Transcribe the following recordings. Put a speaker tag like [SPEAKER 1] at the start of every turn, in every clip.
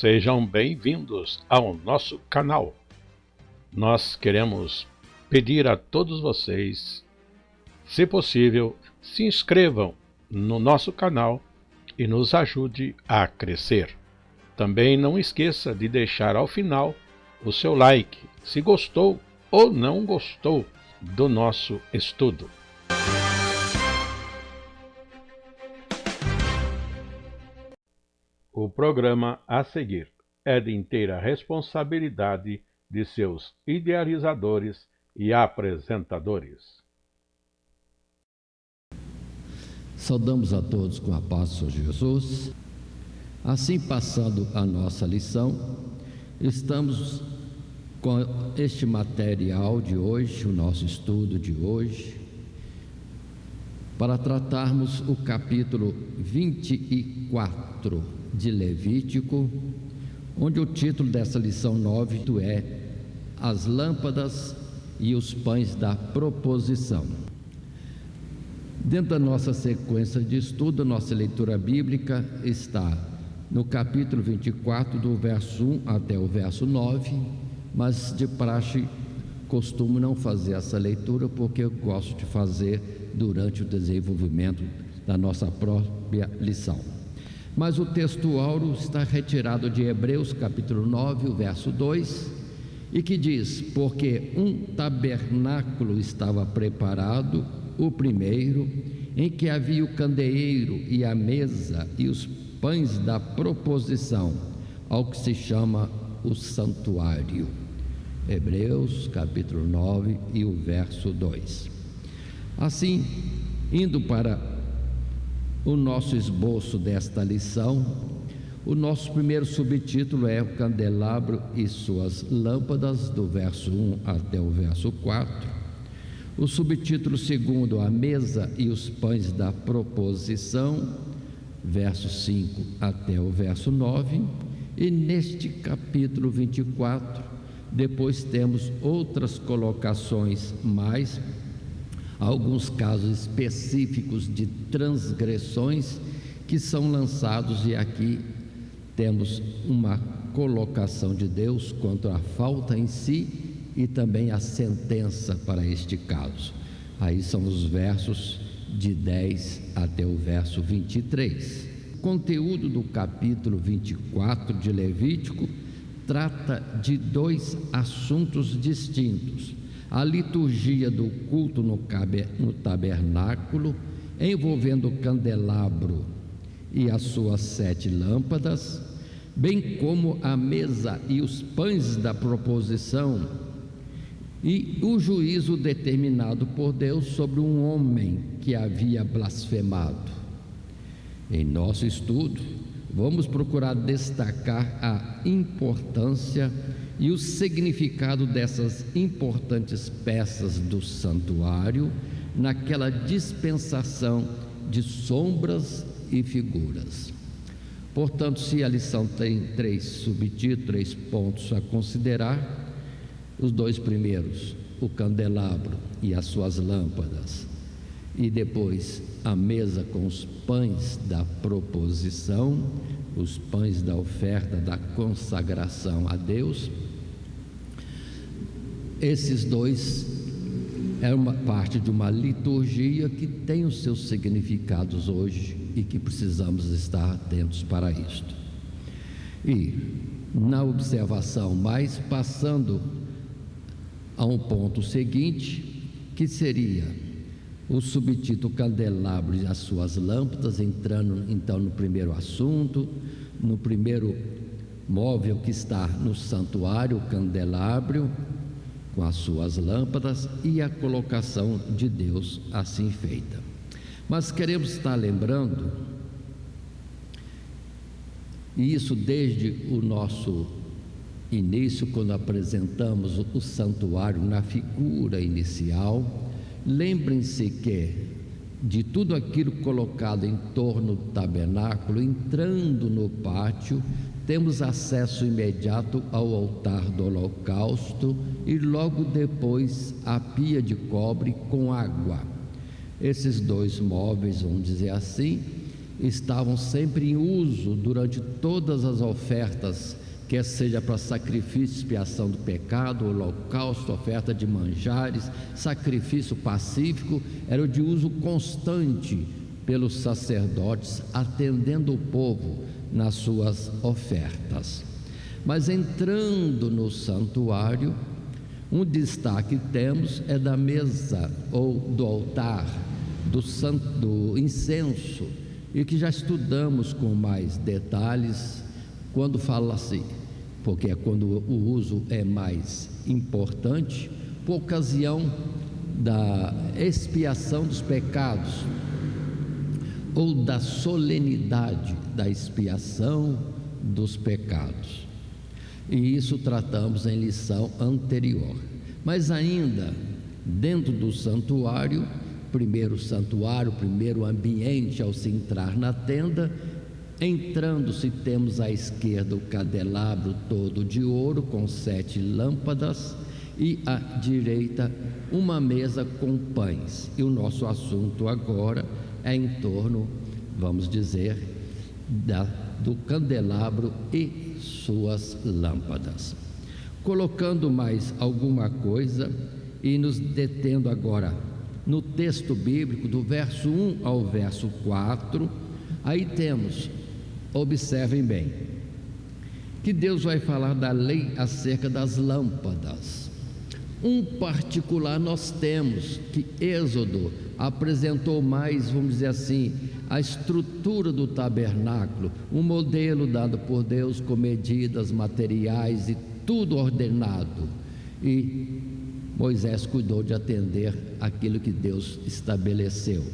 [SPEAKER 1] Sejam bem-vindos ao nosso canal. Nós queremos pedir a todos vocês, se possível, se inscrevam no nosso canal e nos ajude a crescer. Também não esqueça de deixar ao final o seu like, se gostou ou não gostou do nosso estudo. O programa a seguir é de inteira responsabilidade de seus idealizadores e apresentadores.
[SPEAKER 2] Saudamos a todos com a paz do Senhor Jesus. Assim, passando a nossa lição, estamos com este material de hoje, o nosso estudo de hoje, para tratarmos o capítulo 24 de Levítico, onde o título dessa lição 9 é As Lâmpadas e os Pães da Proposição. Dentro da nossa sequência de estudo, nossa leitura bíblica está no capítulo 24, do verso 1 até o verso 9, mas de praxe costumo não fazer essa leitura porque eu gosto de fazer durante o desenvolvimento da nossa própria lição. Mas o texto áureo está retirado de Hebreus capítulo 9, o verso 2, e que diz: porque um tabernáculo estava preparado, o primeiro, em que havia o candeeiro e a mesa e os pães da proposição, ao que se chama o santuário. Hebreus capítulo 9 e o verso 2. Assim, indo para o nosso esboço desta lição, o nosso primeiro subtítulo é o candelabro e suas lâmpadas, do verso 1 até o verso 4. O subtítulo segundo, a mesa e os pães da proposição, verso 5 até o verso 9. E neste capítulo 24, depois temos outras colocações mais, alguns casos específicos de transgressões que são lançados, e aqui temos uma colocação de Deus contra a falta em si e também a sentença para este caso. Aí são os versos de 10 até o verso 23. O conteúdo do capítulo 24 de Levítico trata de dois assuntos distintos: a liturgia do culto no tabernáculo, envolvendo o candelabro e as suas 7 lâmpadas, bem como a mesa e os pães da proposição, e o juízo determinado por Deus sobre um homem que havia blasfemado. Em nosso estudo, vamos procurar destacar a importância e o significado dessas importantes peças do santuário naquela dispensação de sombras e figuras. Portanto, se a lição tem 3 subtítulos, 3 pontos a considerar, os 2 primeiros, o candelabro e as suas lâmpadas, e depois a mesa com os pães da proposição, os pães da oferta da consagração a Deus. Esses 2 é uma parte de uma liturgia que tem os seus significados hoje e que precisamos estar atentos para isto. E na observação, mas passando a um ponto seguinte, que seria o subtítulo candelabro e as suas lâmpadas, entrando então no primeiro assunto, no primeiro móvel que está no santuário, o candelabro com as suas lâmpadas e a colocação de Deus assim feita. Mas queremos estar lembrando, e isso desde o nosso início, quando apresentamos o santuário na figura inicial, lembrem-se que de tudo aquilo colocado em torno do tabernáculo, entrando no pátio, temos acesso imediato ao altar do holocausto e logo depois a pia de cobre com água. Esses 2 móveis, vamos dizer assim, estavam sempre em uso durante todas as ofertas, quer seja para sacrifício, expiação do pecado, holocausto, oferta de manjares, sacrifício pacífico, era de uso constante pelos sacerdotes, atendendo o povo nas suas ofertas. Mas entrando no santuário, um destaque temos é da mesa ou do altar, do incenso, e que já estudamos com mais detalhes quando fala assim, porque é quando o uso é mais importante, por ocasião da expiação dos pecados ou da solenidade da expiação dos pecados. E isso tratamos em lição anterior. Mas ainda dentro do santuário, primeiro ambiente ao se entrar na tenda, entrando-se temos à esquerda o candelabro todo de ouro com 7 lâmpadas e à direita uma mesa com pães. E o nosso assunto agora é em torno, vamos dizer, do candelabro e suas lâmpadas. Colocando mais alguma coisa e nos detendo agora no texto bíblico do verso 1 ao verso 4, aí temos, observem bem, que Deus vai falar da lei acerca das lâmpadas. Um particular nós temos, que Êxodo apresentou mais, vamos dizer assim, a estrutura do tabernáculo, um modelo dado por Deus com medidas materiais e tudo ordenado, e Moisés cuidou de atender aquilo que Deus estabeleceu.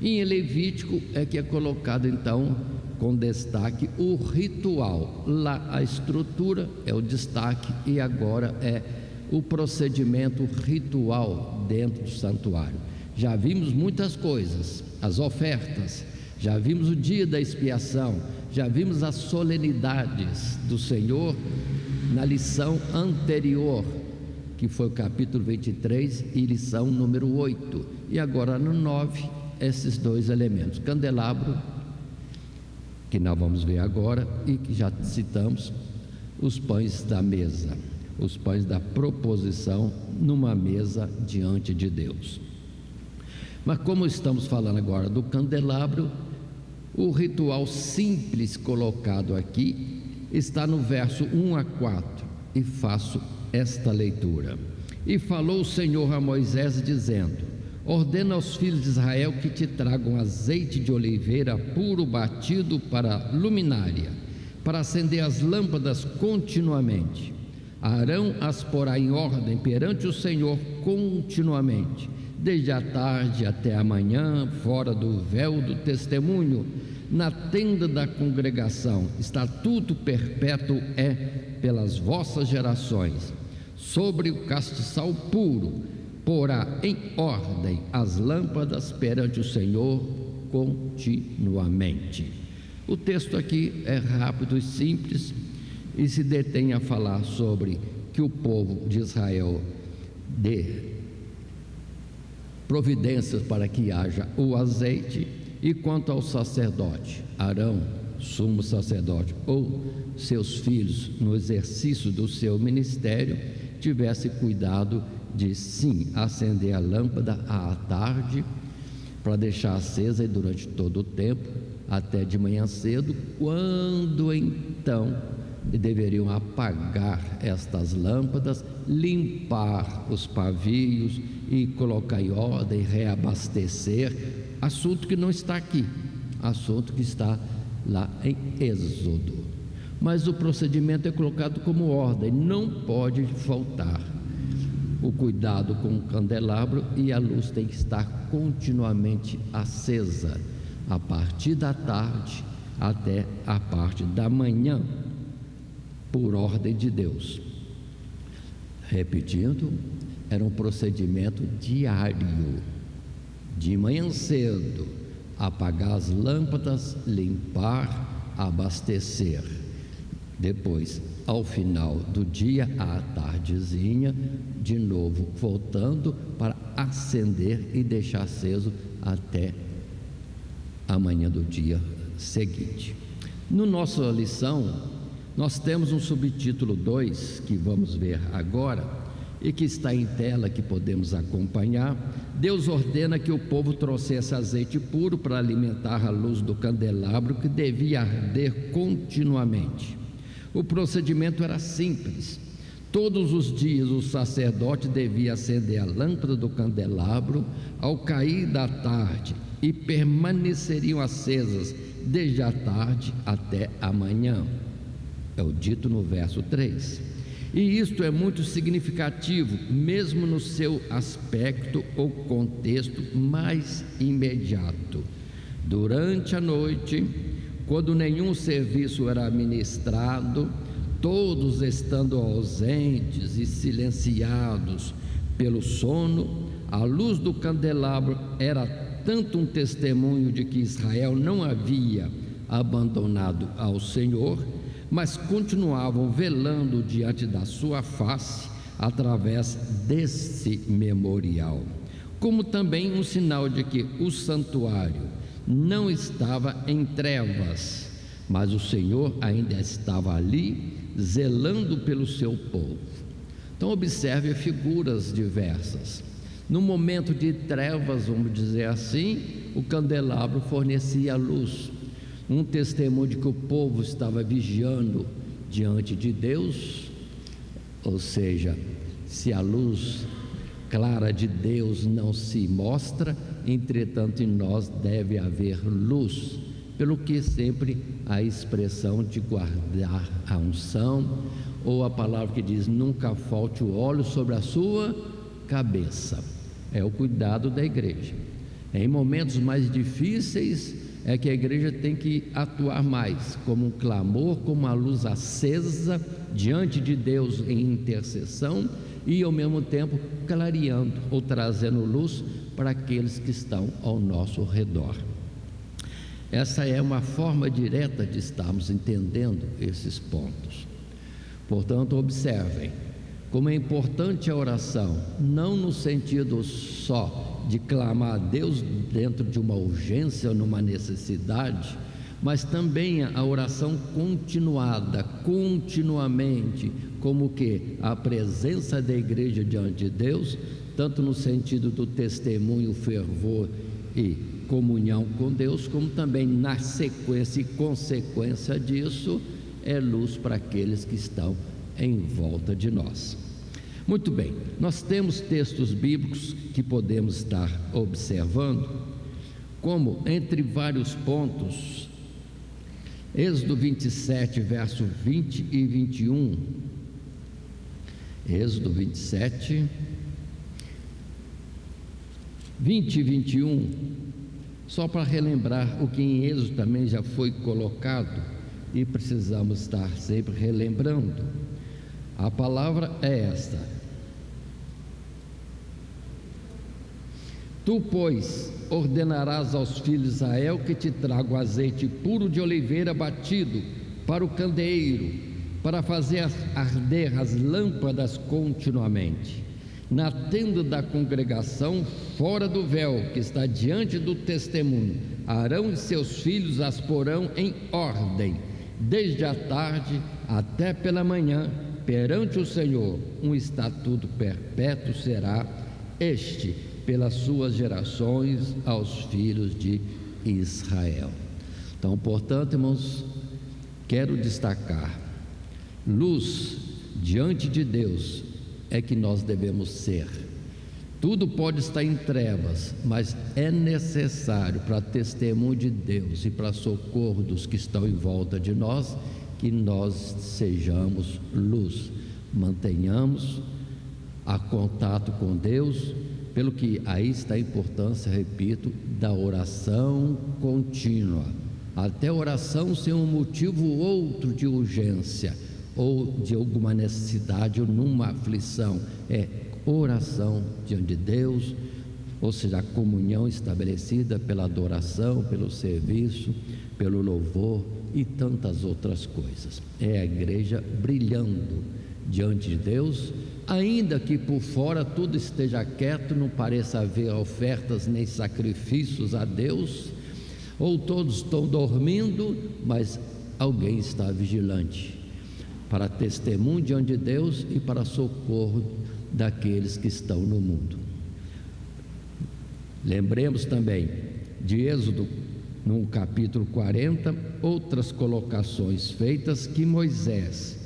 [SPEAKER 2] E em Levítico é que é colocado então com destaque o ritual. Lá a estrutura é o destaque e agora é o procedimento ritual dentro do santuário. Já vimos muitas coisas, as ofertas, já vimos o dia da expiação, já vimos as solenidades do Senhor na lição anterior, que foi o capítulo 23 e lição número 8, e agora no 9, esses dois elementos, candelabro, que nós vamos ver agora, e que já citamos, os pães da mesa, os pães da proposição numa mesa diante de Deus. Mas como estamos falando agora do candelabro, o ritual simples colocado aqui está no verso 1 a 4, e faço esta leitura. E falou o Senhor a Moisés dizendo: ordena aos filhos de Israel que te tragam azeite de oliveira puro batido para a luminária, para acender as lâmpadas continuamente. Arão as porá em ordem perante o Senhor continuamente, desde a tarde até a manhã, fora do véu do testemunho, na tenda da congregação. Estatuto perpétuo é pelas vossas gerações. Sobre o castiçal puro porá em ordem as lâmpadas perante o Senhor continuamente. O texto aqui é rápido e simples e se detém a falar sobre que o povo de Israel dê providências para que haja o azeite, e quanto ao sacerdote, Arão, sumo sacerdote, ou seus filhos no exercício do seu ministério, tivesse cuidado de sim acender a lâmpada à tarde, para deixar acesa durante todo o tempo, até de manhã cedo, quando então deveriam apagar estas lâmpadas, limpar os pavios e colocar em ordem, reabastecer, assunto que não está aqui, assunto que está lá em Êxodo. Mas o procedimento é colocado como ordem, não pode faltar o cuidado com o candelabro, e a luz tem que estar continuamente acesa, a partir da tarde até a parte da manhã, por ordem de Deus. Repetindo, era um procedimento diário, de manhã cedo, apagar as lâmpadas, limpar, abastecer. Depois, ao final do dia, à tardezinha, de novo voltando para acender e deixar aceso até a manhã do dia seguinte. No nossa lição, nós temos um subtítulo 2, que vamos ver agora, e que está em tela, que podemos acompanhar. Deus ordena que o povo trouxesse azeite puro para alimentar a luz do candelabro, que devia arder continuamente. O procedimento era simples. Todos os dias o sacerdote devia acender a lâmpada do candelabro ao cair da tarde, e permaneceriam acesas desde a tarde até a manhã. É o dito no verso 3. E isto é muito significativo, mesmo no seu aspecto ou contexto mais imediato. Durante a noite, quando nenhum serviço era ministrado, todos estando ausentes e silenciados pelo sono, a luz do candelabro era tanto um testemunho de que Israel não havia abandonado ao Senhor, mas continuavam velando diante da sua face através desse memorial, como também um sinal de que o santuário não estava em trevas, mas o Senhor ainda estava ali, zelando pelo seu povo. Então observe figuras diversas. No momento de trevas, vamos dizer assim, o candelabro fornecia luz, um testemunho de que o povo estava vigiando diante de Deus. Ou seja, se a luz clara de Deus não se mostra, entretanto em nós deve haver luz, pelo que sempre a expressão de guardar a unção, ou a palavra que diz: nunca falte o óleo sobre a sua cabeça. É o cuidado da igreja. Em momentos mais difíceis é que a igreja tem que atuar mais, como um clamor, como uma luz acesa diante de Deus em intercessão, e ao mesmo tempo clareando ou trazendo luz para aqueles que estão ao nosso redor. Essa é uma forma direta de estarmos entendendo esses pontos. Portanto, observem como é importante a oração, não no sentido só de clamar a Deus dentro de uma urgência ou numa necessidade, mas também a oração continuada, continuamente, como que a presença da igreja diante de Deus, tanto no sentido do testemunho, fervor e comunhão com Deus, como também na sequência e consequência disso, é luz para aqueles que estão em volta de nós. Muito bem, nós temos textos bíblicos que podemos estar observando, como entre vários pontos, Êxodo 27, verso 20 e 21, Êxodo 27, 20 e 21, só para relembrar o que em Êxodo também já foi colocado e precisamos estar sempre relembrando. A palavra é esta: tu, pois, ordenarás aos filhos de Israel que te tragam azeite puro de oliveira batido para o candeeiro, para fazer arder as lâmpadas continuamente, na tenda da congregação, fora do véu que está diante do testemunho. Arão e seus filhos as porão em ordem, desde a tarde até pela manhã, perante o Senhor. Um estatuto perpétuo será este pelas suas gerações aos filhos de Israel. Então, portanto, irmãos, quero destacar: luz diante de Deus é que nós devemos ser. Tudo pode estar em trevas, mas é necessário, para testemunho de Deus e para socorro dos que estão em volta de nós, que nós sejamos luz, mantenhamos a contato com Deus, pelo que aí está a importância, repito, da oração contínua. Até oração sem um motivo outro de urgência ou de alguma necessidade ou numa aflição, é oração diante de Deus, ou seja, a comunhão estabelecida pela adoração, pelo serviço, pelo louvor e tantas outras coisas. É a igreja brilhando diante de Deus, ainda que por fora tudo esteja quieto, não pareça haver ofertas nem sacrifícios a Deus, Ou todos estão dormindo, mas alguém está vigilante, para testemunho diante de Deus e para socorro daqueles que estão no mundo. Lembremos também de Êxodo, no capítulo 40, outras colocações feitas que Moisés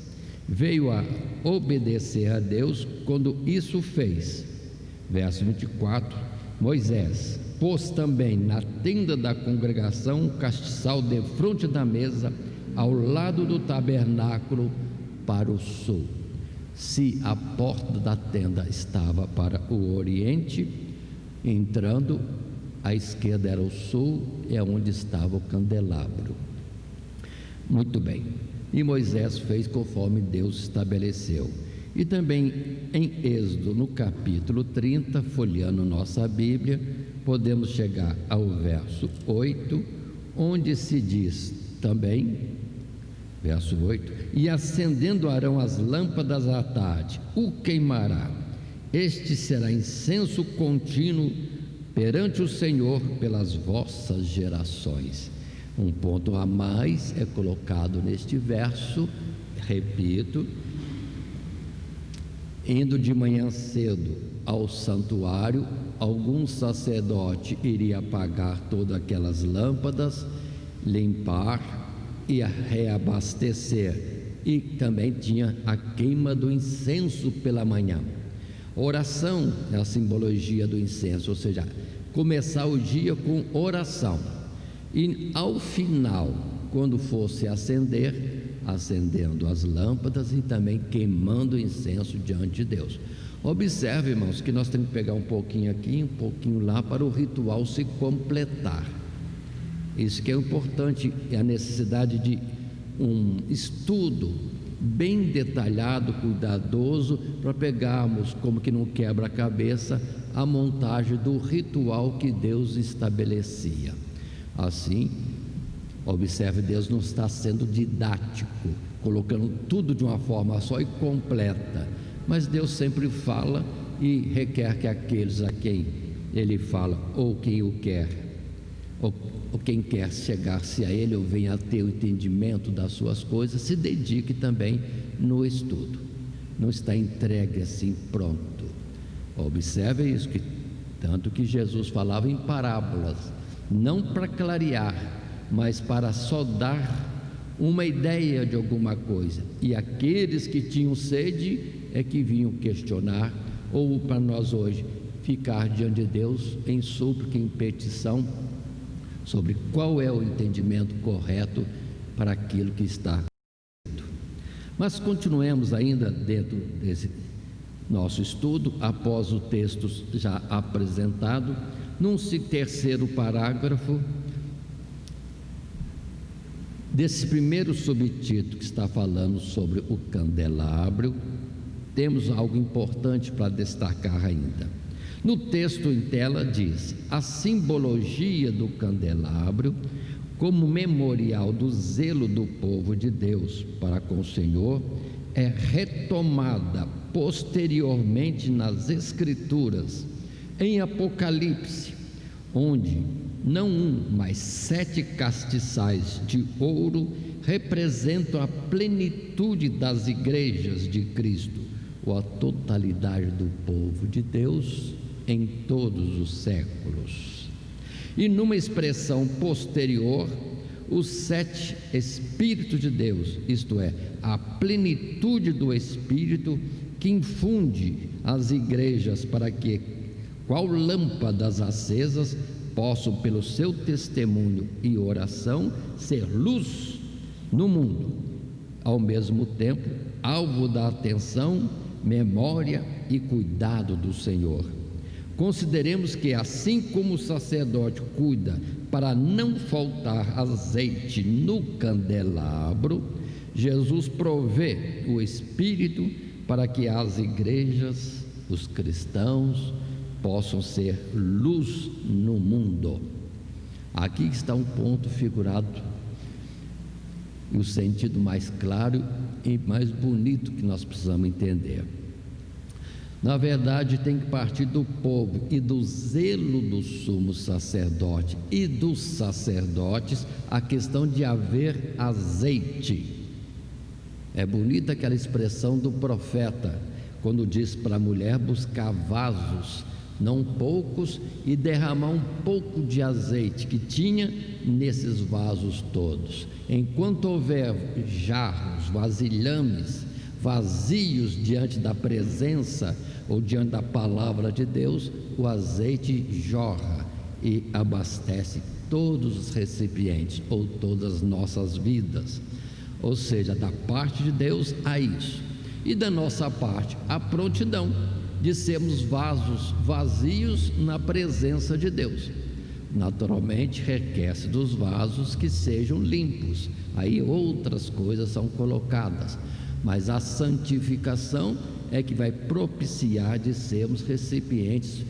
[SPEAKER 2] veio a obedecer a Deus quando isso fez. Verso 24: Moisés pôs também na tenda da congregação um castiçal defronte da mesa, ao lado do tabernáculo, para o sul. Se a porta da tenda estava para o oriente, entrando, à esquerda era o sul, é onde estava o candelabro. Muito bem, e Moisés fez conforme Deus estabeleceu. E também em Êxodo, no capítulo 30, folheando nossa Bíblia, podemos chegar ao verso 8, onde se diz também, verso 8: e acendendo Arão as lâmpadas à tarde, o queimará. Este será incenso contínuo perante o Senhor pelas vossas gerações. Um ponto a mais é colocado neste verso, repito: indo de manhã cedo ao santuário, algum sacerdote iria apagar todas aquelas lâmpadas, limpar e reabastecer, e também tinha a queima do incenso pela manhã. Oração é a simbologia do incenso, ou seja, começar o dia com oração, e ao final, quando fosse acender, acendendo as lâmpadas e também queimando incenso diante de Deus. Observe, irmãos, que nós temos que pegar um pouquinho aqui, um pouquinho lá, para o ritual se completar. Isso que é importante, é a necessidade de um estudo bem detalhado, cuidadoso, para pegarmos, como que não quebra a cabeça, a montagem do ritual que Deus estabelecia. Assim, observe, Deus não está sendo didático, colocando tudo de uma forma só e completa, mas Deus sempre fala e requer que aqueles a quem Ele fala, ou quem o quer, ou quem quer chegar-se a Ele, ou venha a ter o entendimento das suas coisas, se dedique também no estudo. Não está entregue assim pronto. Observe isso, que tanto que Jesus falava em parábolas, não para clarear, mas para só dar uma ideia de alguma coisa, e aqueles que tinham sede é que vinham questionar, ou para nós hoje ficar diante de Deus em súplica, em petição, sobre qual é o entendimento correto para aquilo que está. Mas continuemos ainda dentro desse nosso estudo, após o texto já apresentado, num terceiro parágrafo desse primeiro subtítulo que está falando sobre o candelabro, temos algo importante para destacar ainda. No texto em tela diz: a simbologia do candelabro, como memorial do zelo do povo de Deus para com o Senhor, é retomada posteriormente nas Escrituras, em Apocalipse, onde não um, mas 7 castiçais de ouro representam a plenitude das igrejas de Cristo, ou a totalidade do povo de Deus em todos os séculos. E numa expressão posterior, os 7 Espíritos de Deus, isto é, a plenitude do Espírito que infunde as igrejas para que, qual lâmpadas acesas, possam, pelo seu testemunho e oração, ser luz no mundo, ao mesmo tempo, alvo da atenção, memória e cuidado do Senhor. Consideremos que, assim como o sacerdote cuida para não faltar azeite no candelabro, Jesus provê o Espírito para que as igrejas, os cristãos, possam ser luz no mundo. Aqui está um ponto figurado, e o sentido mais claro e mais bonito que nós precisamos entender. Na verdade, tem que partir do povo e do zelo do sumo sacerdote e dos sacerdotes a questão de haver azeite. É bonita aquela expressão do profeta, quando diz para a mulher buscar vasos, não poucos, e derramar um pouco de azeite que tinha nesses vasos todos. Enquanto houver jarros, vasilhames, vazios diante da presença ou diante da palavra de Deus, o azeite jorra e abastece todos os recipientes ou todas as nossas vidas. Ou seja, da parte de Deus há isso, e da nossa parte a prontidão de sermos vasos vazios na presença de Deus. Naturalmente requer-se dos vasos que sejam limpos, aí outras coisas são colocadas, mas a santificação é que vai propiciar de sermos recipientes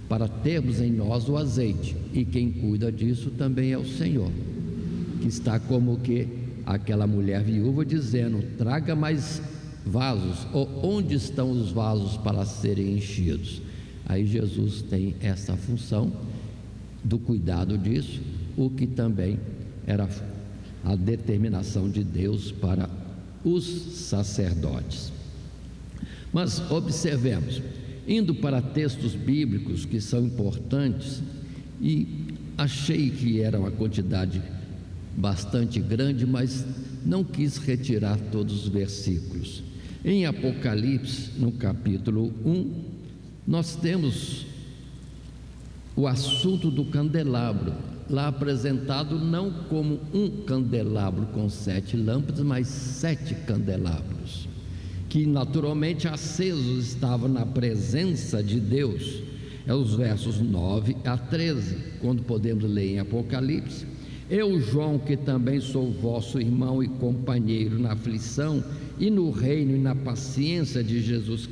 [SPEAKER 2] para termos em nós o azeite, e quem cuida disso também é o Senhor, que está como que aquela mulher viúva dizendo: traga mais vasos, ou onde estão os vasos para serem enchidos? Aí Jesus tem essa função do cuidado disso, o que também era a determinação de Deus para os sacerdotes. Mas observemos, indo para textos bíblicos que são importantes, e achei que era uma quantidade bastante grande, mas não quis retirar todos os versículos. Em Apocalipse, no capítulo 1, nós temos o assunto do candelabro, lá apresentado não como um candelabro com 7 lâmpadas, mas 7 candelabros, que naturalmente acesos estavam na presença de Deus. É os versos 9 a 13, quando podemos ler em Apocalipse: eu, João, que também sou vosso irmão e companheiro na aflição e no reino e na paciência de Jesus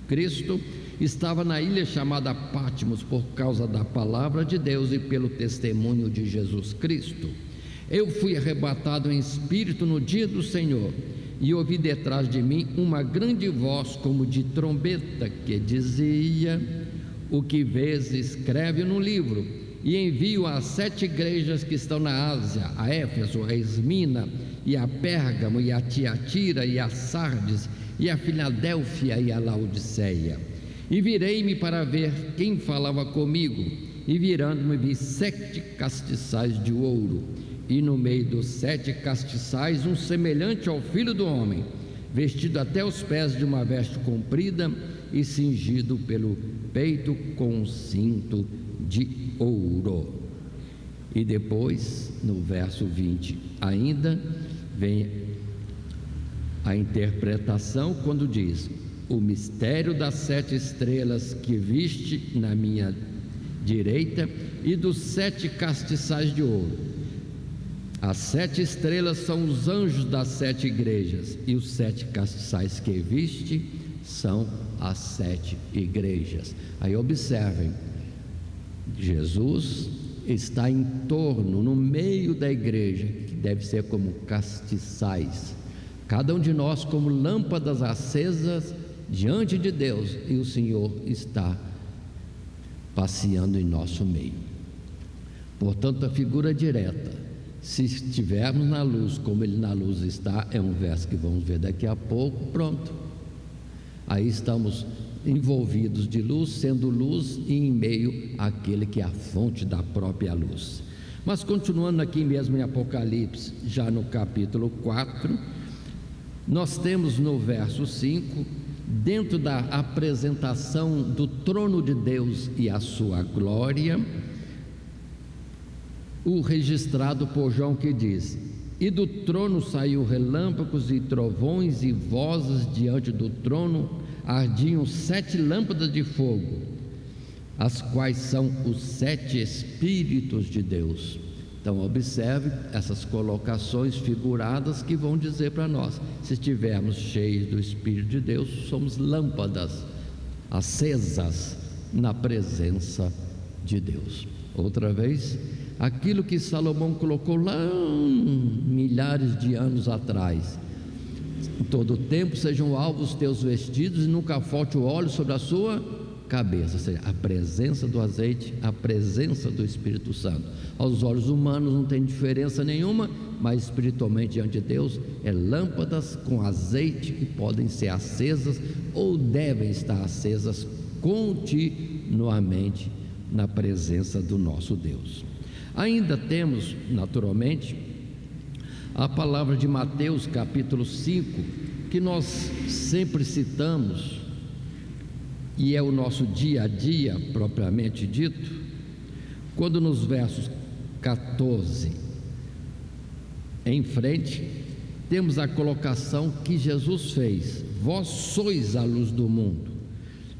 [SPEAKER 2] Cristo, estava na ilha chamada Patmos por causa da palavra de Deus e pelo testemunho de Jesus Cristo. Eu fui arrebatado em espírito no dia do Senhor, e ouvi detrás de mim uma grande voz como de trombeta, que dizia: o que vês, escreve no livro, e envio às 7 igrejas que estão na Ásia, a Éfeso, a Esmina, e a Pérgamo, e a Tiatira, e a Sardes, e a Filadélfia, e a Laodiceia. E virei-me para ver quem falava comigo, e virando-me vi 7 castiçais de ouro, e no meio dos 7 castiçais um semelhante ao Filho do Homem, vestido até os pés de uma veste comprida e cingido pelo peito com um cinto de ouro. E depois, no verso 20 ainda, vem a interpretação quando diz: o mistério das 7 estrelas que viste na minha direita e dos 7 castiçais de ouro. As 7 estrelas são os anjos das 7 igrejas, e os 7 castiçais que viste são as 7 igrejas. Aí observem, Jesus está em torno, no meio da igreja, que deve ser como castiçais, cada um de nós como lâmpadas acesas diante de Deus, e o Senhor está passeando em nosso meio. Portanto, a figura direta, se estivermos na luz como Ele na luz está, é um verso que vamos ver daqui a pouco, pronto. Aí estamos envolvidos de luz, sendo luz e em meio àquele que é a fonte da própria luz. Mas continuando aqui mesmo em Apocalipse, já no capítulo 4, nós temos no verso 5, dentro da apresentação do trono de Deus e a sua glória, o registrado por João, que diz: e do trono saiu relâmpagos e trovões e vozes, diante do trono ardiam 7 lâmpadas de fogo, as quais são os 7 Espíritos de Deus. Então observe essas colocações figuradas que vão dizer para nós: se estivermos cheios do Espírito de Deus, somos lâmpadas acesas na presença de Deus. Outra vez, aquilo que Salomão colocou lá milhares de anos atrás: Em todo o tempo sejam alvos os teus vestidos, e nunca falte o óleo sobre a sua cabeça. Ou seja, a presença do azeite, a presença do Espírito Santo. Aos olhos humanos não tem diferença nenhuma, mas espiritualmente diante de Deus é lâmpadas com azeite que podem ser acesas ou devem estar acesas continuamente na presença do nosso Deus. Ainda temos, naturalmente, a palavra de Mateus capítulo 5, que nós sempre citamos, e é o nosso dia a dia propriamente dito, quando nos versos 14 em frente, temos a colocação que Jesus fez: vós sois a luz do mundo.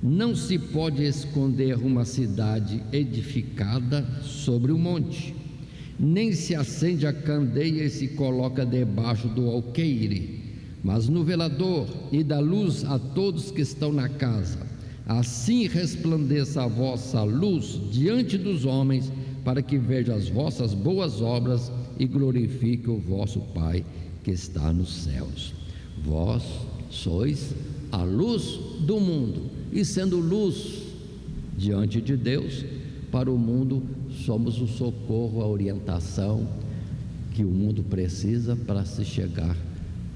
[SPEAKER 2] Não se pode esconder uma cidade edificada sobre um monte, nem se acende a candeia e se coloca debaixo do alqueire, mas no velador, e dá luz a todos que estão na casa. Assim resplandeça a vossa luz diante dos homens, para que vejam as vossas boas obras e glorifique o vosso Pai que está nos céus. Vós sois a luz do mundo, e sendo luz diante de Deus, para o mundo somos o socorro, a orientação que o mundo precisa para se chegar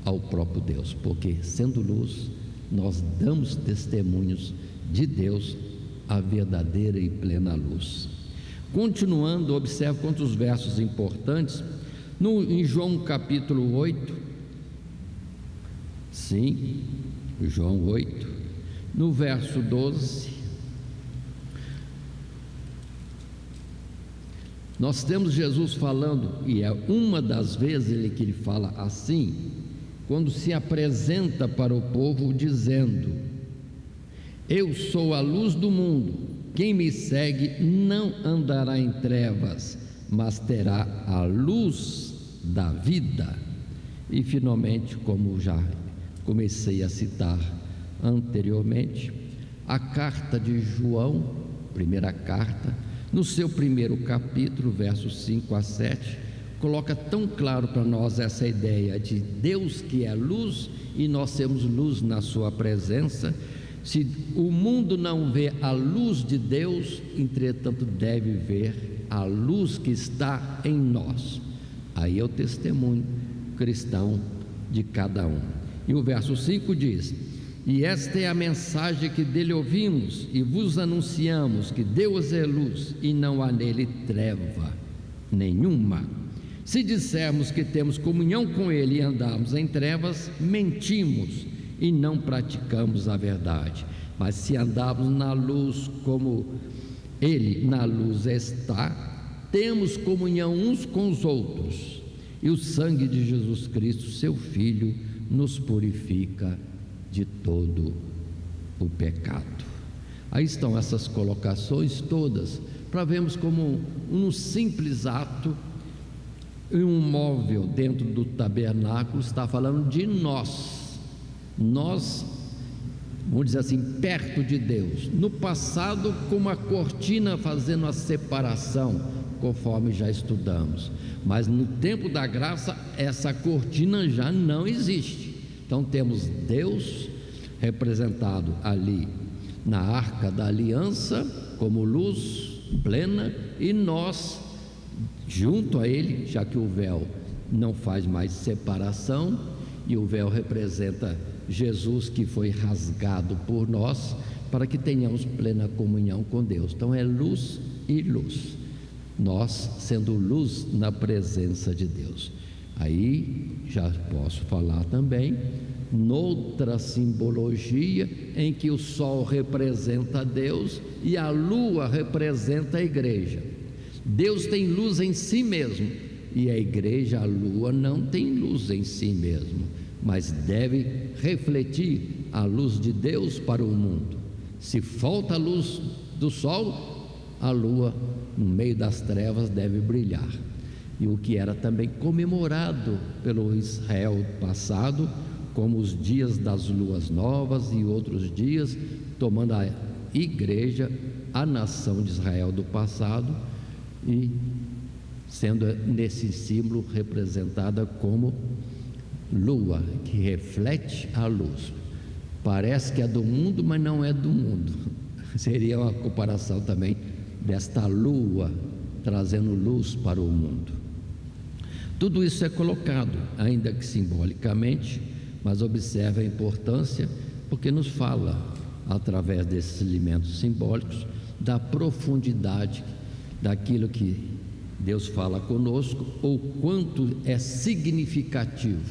[SPEAKER 2] ao próprio Deus, porque sendo luz, nós damos testemunhos de Deus, a verdadeira e plena luz. Continuando, observe quantos versos importantes, em João capítulo 8, sim, João 8, no verso 12, nós temos Jesus falando, e é uma das vezes que ele fala assim, quando se apresenta para o povo dizendo: eu sou a luz do mundo, quem me segue não andará em trevas, mas terá a luz da vida. E finalmente, como já comecei a citar anteriormente, a carta de João, primeira carta, no seu primeiro capítulo, versos 5 a 7, coloca tão claro para nós essa ideia de Deus que é luz e nós temos luz na sua presença. Se o mundo não vê a luz de Deus, entretanto deve ver a luz que está em nós. Aí é o testemunho cristão de cada um. E o verso 5 diz: e esta é a mensagem que dele ouvimos e vos anunciamos, que Deus é luz e não há nele treva nenhuma. Se dissermos que temos comunhão com ele e andarmos em trevas, mentimos e não praticamos a verdade. Mas se andarmos na luz como ele na luz está, temos comunhão uns com os outros, e o sangue de Jesus Cristo, seu Filho, nos purifica de todo o pecado. Aí estão essas colocações todas, para vermos como um simples ato, um móvel dentro do tabernáculo está falando de nós, vamos dizer assim, perto de Deus. No passado, com uma cortina fazendo a separação, conforme já estudamos, mas no tempo da graça, essa cortina já não existe. Então temos Deus representado ali na arca da aliança, como luz plena, e nós junto a ele, já que o véu não faz mais separação, e o véu representa Jesus, que foi rasgado por nós, para que tenhamos plena comunhão com Deus. Então é luz e luz, nós sendo luz na presença de Deus. Aí já posso falar também noutra simbologia, em que o sol representa Deus e a lua representa a igreja. Deus tem luz em si mesmo, e a igreja, a lua, não tem luz em si mesmo, mas deve refletir a luz de Deus para o mundo. Se falta a luz do sol, a lua, no meio das trevas, deve brilhar. E o que era também comemorado pelo Israel passado, como os dias das luas novas e outros dias, tomando a igreja, a nação de Israel do passado, e sendo nesse símbolo representada como lua que reflete a luz. Parece que é do mundo, mas não é do mundo. Seria uma comparação também desta lua trazendo luz para o mundo. Tudo isso é colocado, ainda que simbolicamente, mas observe a importância, porque nos fala, através desses elementos simbólicos, da profundidade daquilo que Deus fala conosco, ou quanto é significativo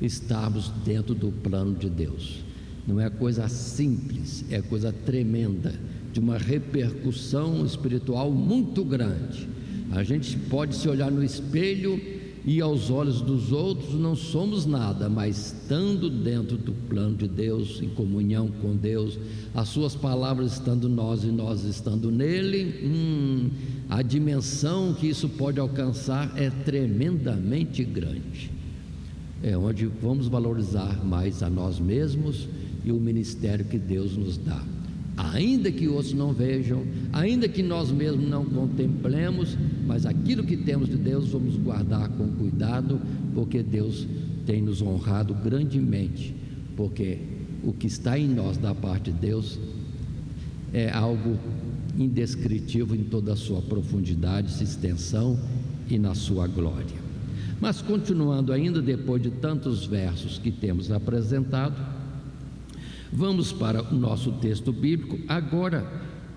[SPEAKER 2] estarmos dentro do plano de Deus. Não é coisa simples, é coisa tremenda, de uma repercussão espiritual muito grande. A gente pode se olhar no espelho e aos olhos dos outros não somos nada, mas estando dentro do plano de Deus, em comunhão com Deus, as suas palavras estando nós e nós estando nele, a dimensão que isso pode alcançar é tremendamente grande. É onde vamos valorizar mais a nós mesmos e o ministério que Deus nos dá. Ainda que outros não vejam, ainda que nós mesmos não contemplemos, mas aquilo que temos de Deus vamos guardar com cuidado, porque Deus tem nos honrado grandemente, porque o que está em nós da parte de Deus é algo indescritível em toda a sua profundidade, sua extensão e na sua glória. Mas continuando ainda, depois de tantos versos que temos apresentado, vamos para o nosso texto bíblico, agora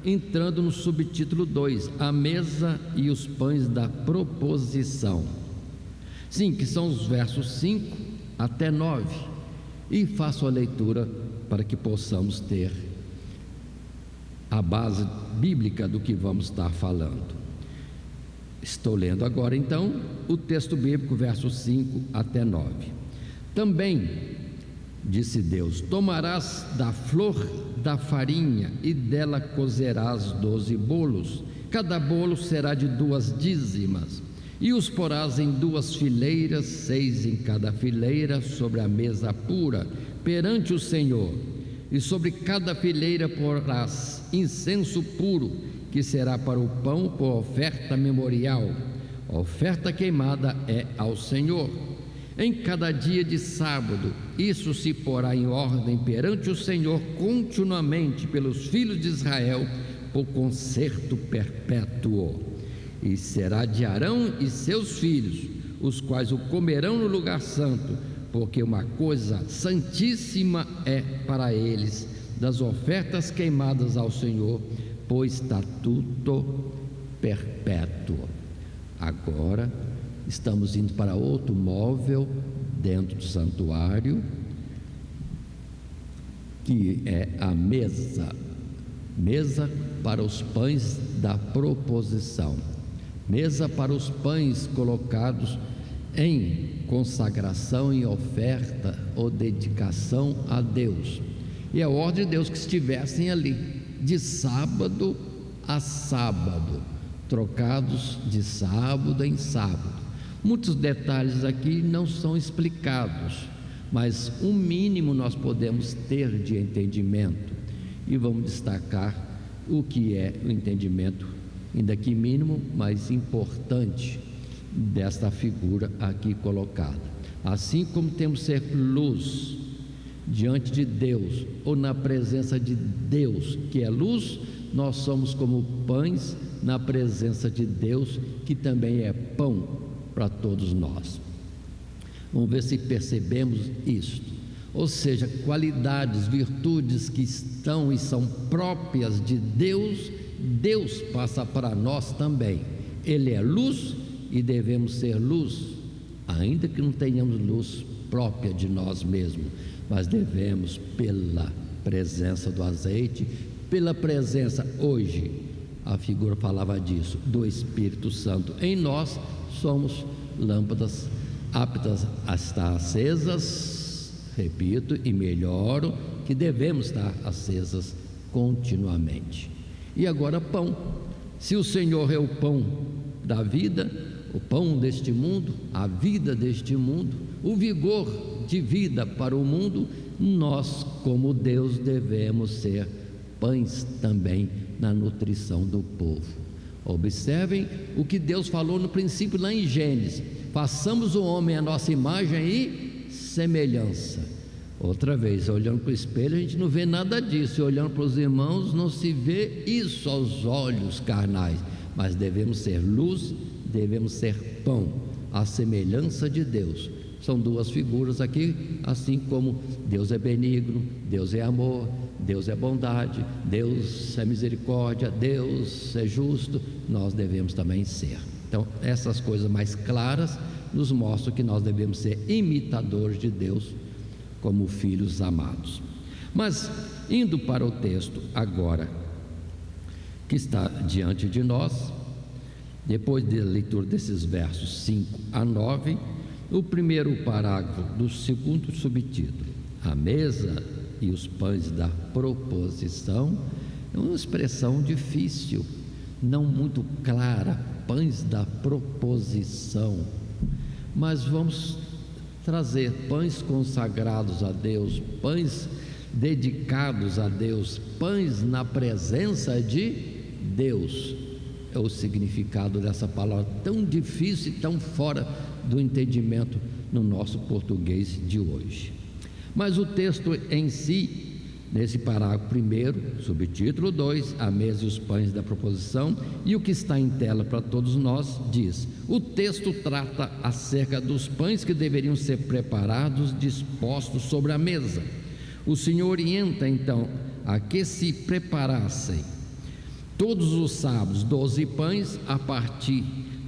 [SPEAKER 2] entrando no subtítulo 2, a mesa e os pães da proposição. Sim, que são os versos 5 até 9, e faço a leitura para que possamos ter a base bíblica do que vamos estar falando. Estou lendo agora então o texto bíblico, versos 5 até 9. Também disse Deus: tomarás da flor da farinha e dela cozerás 12 bolos, cada bolo será de 2 dízimas, e os porás em 2 fileiras, 6 em cada fileira, sobre a mesa pura, perante o Senhor. E sobre cada fileira porás incenso puro, que será para o pão por oferta memorial. A oferta queimada é ao Senhor. Em cada dia de sábado, isso se porá em ordem perante o Senhor continuamente pelos filhos de Israel, por concerto perpétuo. E será de Arão e seus filhos, os quais o comerão no lugar santo, porque uma coisa santíssima é para eles, das ofertas queimadas ao Senhor, por estatuto perpétuo. Agora estamos indo para outro móvel dentro do santuário, que é a mesa para os pães da proposição, mesa para os pães colocados em consagração, em oferta ou dedicação a Deus. E é a ordem de Deus que estivessem ali de sábado a sábado, trocados de sábado em sábado. Muitos detalhes aqui não são explicados, mas um mínimo nós podemos ter de entendimento, e vamos destacar o que é o entendimento, ainda que mínimo, mas importante, desta figura aqui colocada. Assim como temos que ser luz diante de Deus, ou na presença de Deus, que é luz, nós somos como pães na presença de Deus, que também é pão para todos nós. Vamos ver se percebemos isto. Ou seja, qualidades, virtudes que estão e são próprias de Deus, Deus passa para nós também. Ele é luz e devemos ser luz, ainda que não tenhamos luz própria de nós mesmos, mas devemos, pela presença do azeite, pela presença, hoje a figura falava disso, do Espírito Santo em nós, somos lâmpadas aptas a estar acesas, repito e melhoro, que devemos estar acesas continuamente. E agora pão. Se o Senhor é o pão da vida, o pão deste mundo, a vida deste mundo, o vigor de vida para o mundo, nós, como Deus, devemos ser pães também na nutrição do povo. Observem o que Deus falou no princípio lá em Gênesis: façamos o homem à nossa imagem e semelhança. Outra vez, olhando para o espelho, a gente não vê nada disso, e olhando para os irmãos, não se vê isso aos olhos carnais, mas devemos ser luz, devemos ser pão, a semelhança de Deus. São duas figuras aqui, assim como Deus é benigno, Deus é amor, Deus é bondade, Deus é misericórdia, Deus é justo, nós devemos também ser. Então, essas coisas mais claras nos mostram que nós devemos ser imitadores de Deus como filhos amados. Mas, indo para o texto agora, que está diante de nós, depois da leitura desses versos 5 a 9, o primeiro parágrafo do segundo subtítulo, a mesa e os pães da proposição, é uma expressão difícil, não muito clara, pães da proposição, mas vamos trazer pães consagrados a Deus, pães dedicados a Deus, pães na presença de Deus. É o significado dessa palavra tão difícil e tão fora do entendimento no nosso português de hoje. Mas o texto em si, nesse parágrafo primeiro, subtítulo 2, a mesa e os pães da proposição, e o que está em tela para todos nós, diz: o texto trata acerca dos pães que deveriam ser preparados, dispostos sobre a mesa. O Senhor orienta então a que se preparassem todos os sábados 12 pães a partir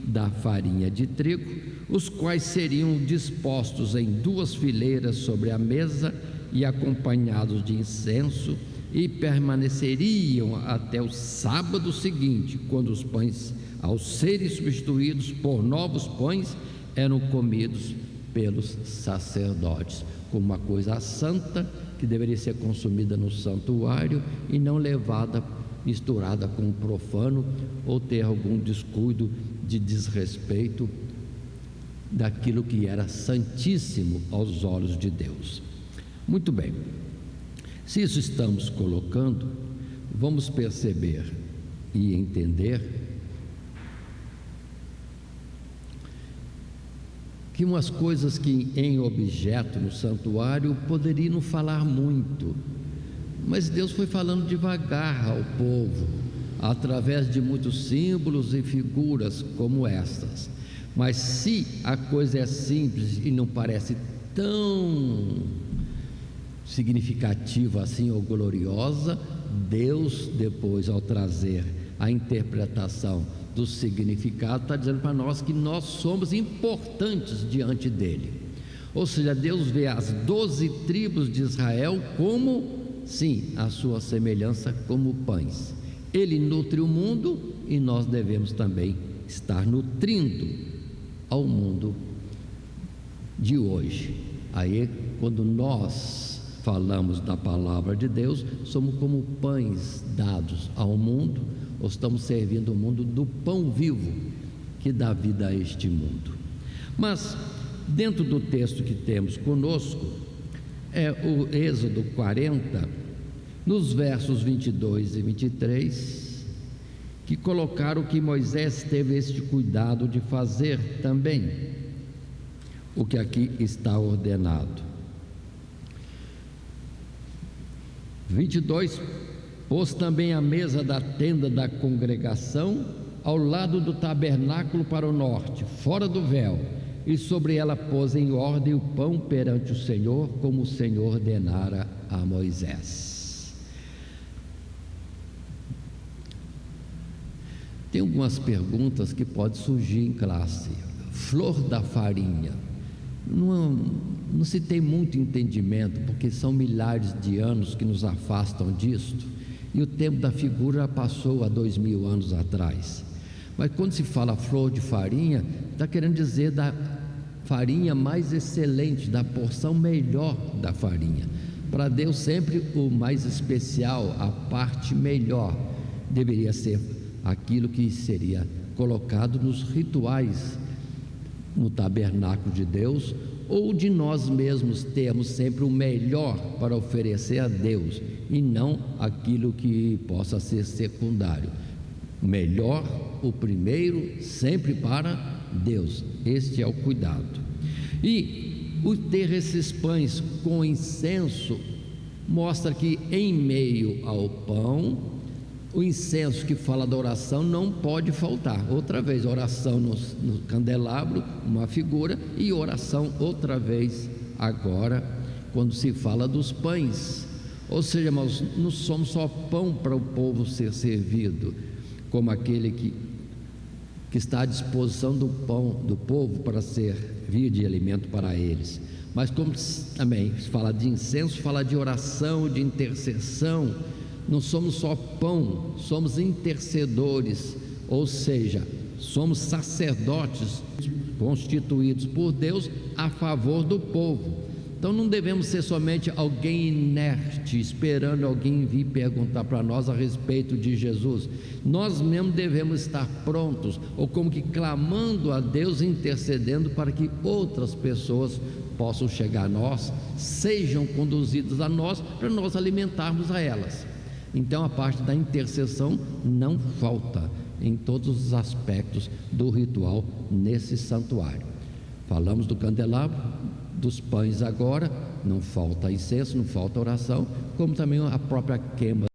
[SPEAKER 2] da farinha de trigo, os quais seriam dispostos em 2 fileiras sobre a mesa e acompanhados de incenso, e permaneceriam até o sábado seguinte, quando os pães, ao serem substituídos por novos pães, eram comidos pelos sacerdotes, como uma coisa santa que deveria ser consumida no santuário e não levada misturada com o profano, ou ter algum descuido de desrespeito daquilo que era santíssimo aos olhos de Deus. Muito bem, se isso estamos colocando, vamos perceber e entender que umas coisas que em objeto no santuário poderiam falar muito, mas Deus foi falando devagar ao povo, através de muitos símbolos e figuras como estas. Mas se a coisa é simples e não parece tão significativa assim ou gloriosa, Deus depois, ao trazer a interpretação do significado, está dizendo para nós que nós somos importantes diante dele. Ou seja, Deus vê as 12 tribos de Israel como, sim, a sua semelhança, como pães. Ele nutre o mundo e nós devemos também estar nutrindo ao mundo de hoje. Aí, quando nós falamos da palavra de Deus, somos como pães dados ao mundo, ou estamos servindo o mundo do pão vivo que dá vida a este mundo. Mas, dentro do texto que temos conosco, é o Êxodo 40, nos versos 22 e 23, que colocaram que Moisés teve este cuidado de fazer também o que aqui está ordenado. 22, pôs também a mesa da tenda da congregação ao lado do tabernáculo para o norte, fora do véu, e sobre ela pôs em ordem o pão perante o Senhor, como o Senhor ordenara a Moisés. Tem algumas perguntas que podem surgir em classe. Flor da farinha, não se tem muito entendimento, porque são milhares de anos que nos afastam disto, e o tempo da figura passou há 2000 anos atrás. Mas quando se fala flor de farinha, está querendo dizer da farinha mais excelente, da porção melhor da farinha. Para Deus sempre o mais especial, a parte melhor, deveria ser aquilo que seria colocado nos rituais no tabernáculo de Deus, ou de nós mesmos termos sempre o melhor para oferecer a Deus, e não aquilo que possa ser secundário. Melhor, o primeiro, sempre para Deus. Este é o cuidado. E o ter esses pães com incenso mostra que em meio ao pão, o incenso que fala da oração não pode faltar. Outra vez, oração no candelabro, uma figura, e oração outra vez agora, quando se fala dos pães. Ou seja, nós não somos só pão para o povo ser servido, como aquele que está à disposição do pão do povo para servir de alimento para eles. Mas como também fala de incenso, fala de oração, de intercessão. Não somos só pão, somos intercedores, ou seja, somos sacerdotes constituídos por Deus a favor do povo. Então não devemos ser somente alguém inerte, esperando alguém vir perguntar para nós a respeito de Jesus. Nós mesmos devemos estar prontos, ou como que clamando a Deus, intercedendo para que outras pessoas possam chegar a nós, sejam conduzidas a nós, para nós alimentarmos a elas. Então a parte da intercessão não falta em todos os aspectos do ritual nesse santuário. Falamos do candelabro, dos pães agora, não falta incenso, não falta oração, como também a própria queima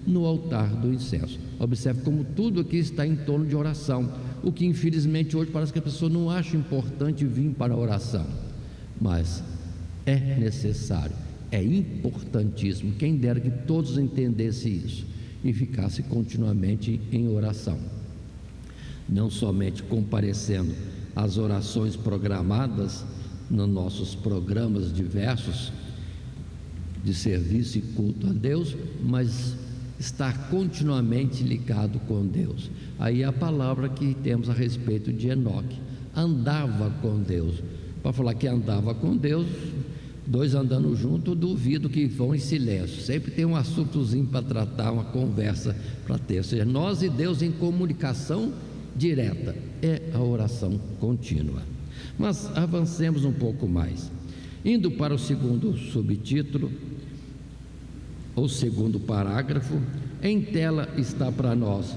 [SPEAKER 2] no altar do incenso. Observe como tudo aqui está em torno de oração, o que infelizmente hoje parece que a pessoa não acha importante vir para a oração, mas é necessário, é importantíssimo. Quem dera que todos entendessem isso e ficassem continuamente em oração, não somente comparecendo às orações programadas nos nossos programas diversos de serviço e culto a Deus, mas estar continuamente ligado com Deus. Aí a palavra que temos a respeito de Enoque: andava com Deus. Para falar que andava com Deus, dois andando junto, duvido que vão em silêncio. Sempre tem um assuntozinho para tratar, uma conversa para ter. Ou seja, nós e Deus em comunicação direta, é a oração contínua. Mas avancemos um pouco mais, indo para o segundo subtítulo, ou segundo parágrafo. Em tela está para nós,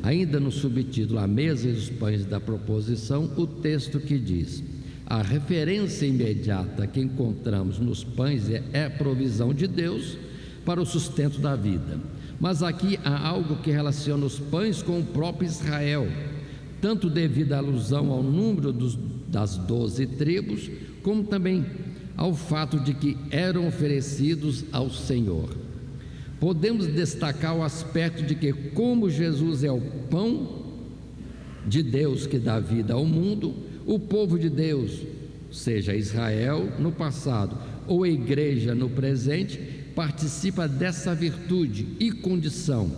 [SPEAKER 2] ainda no subtítulo, a mesa e os pães da proposição, o texto que diz: a referência imediata que encontramos nos pães é a provisão de Deus para o sustento da vida. Mas aqui há algo que relaciona os pães com o próprio Israel, tanto devido à alusão ao número das 12 tribos, como também ao fato de que eram oferecidos ao Senhor. Podemos destacar o aspecto de que, como Jesus é o pão de Deus que dá vida ao mundo, o povo de Deus, seja Israel no passado ou a igreja no presente, participa dessa virtude e condição,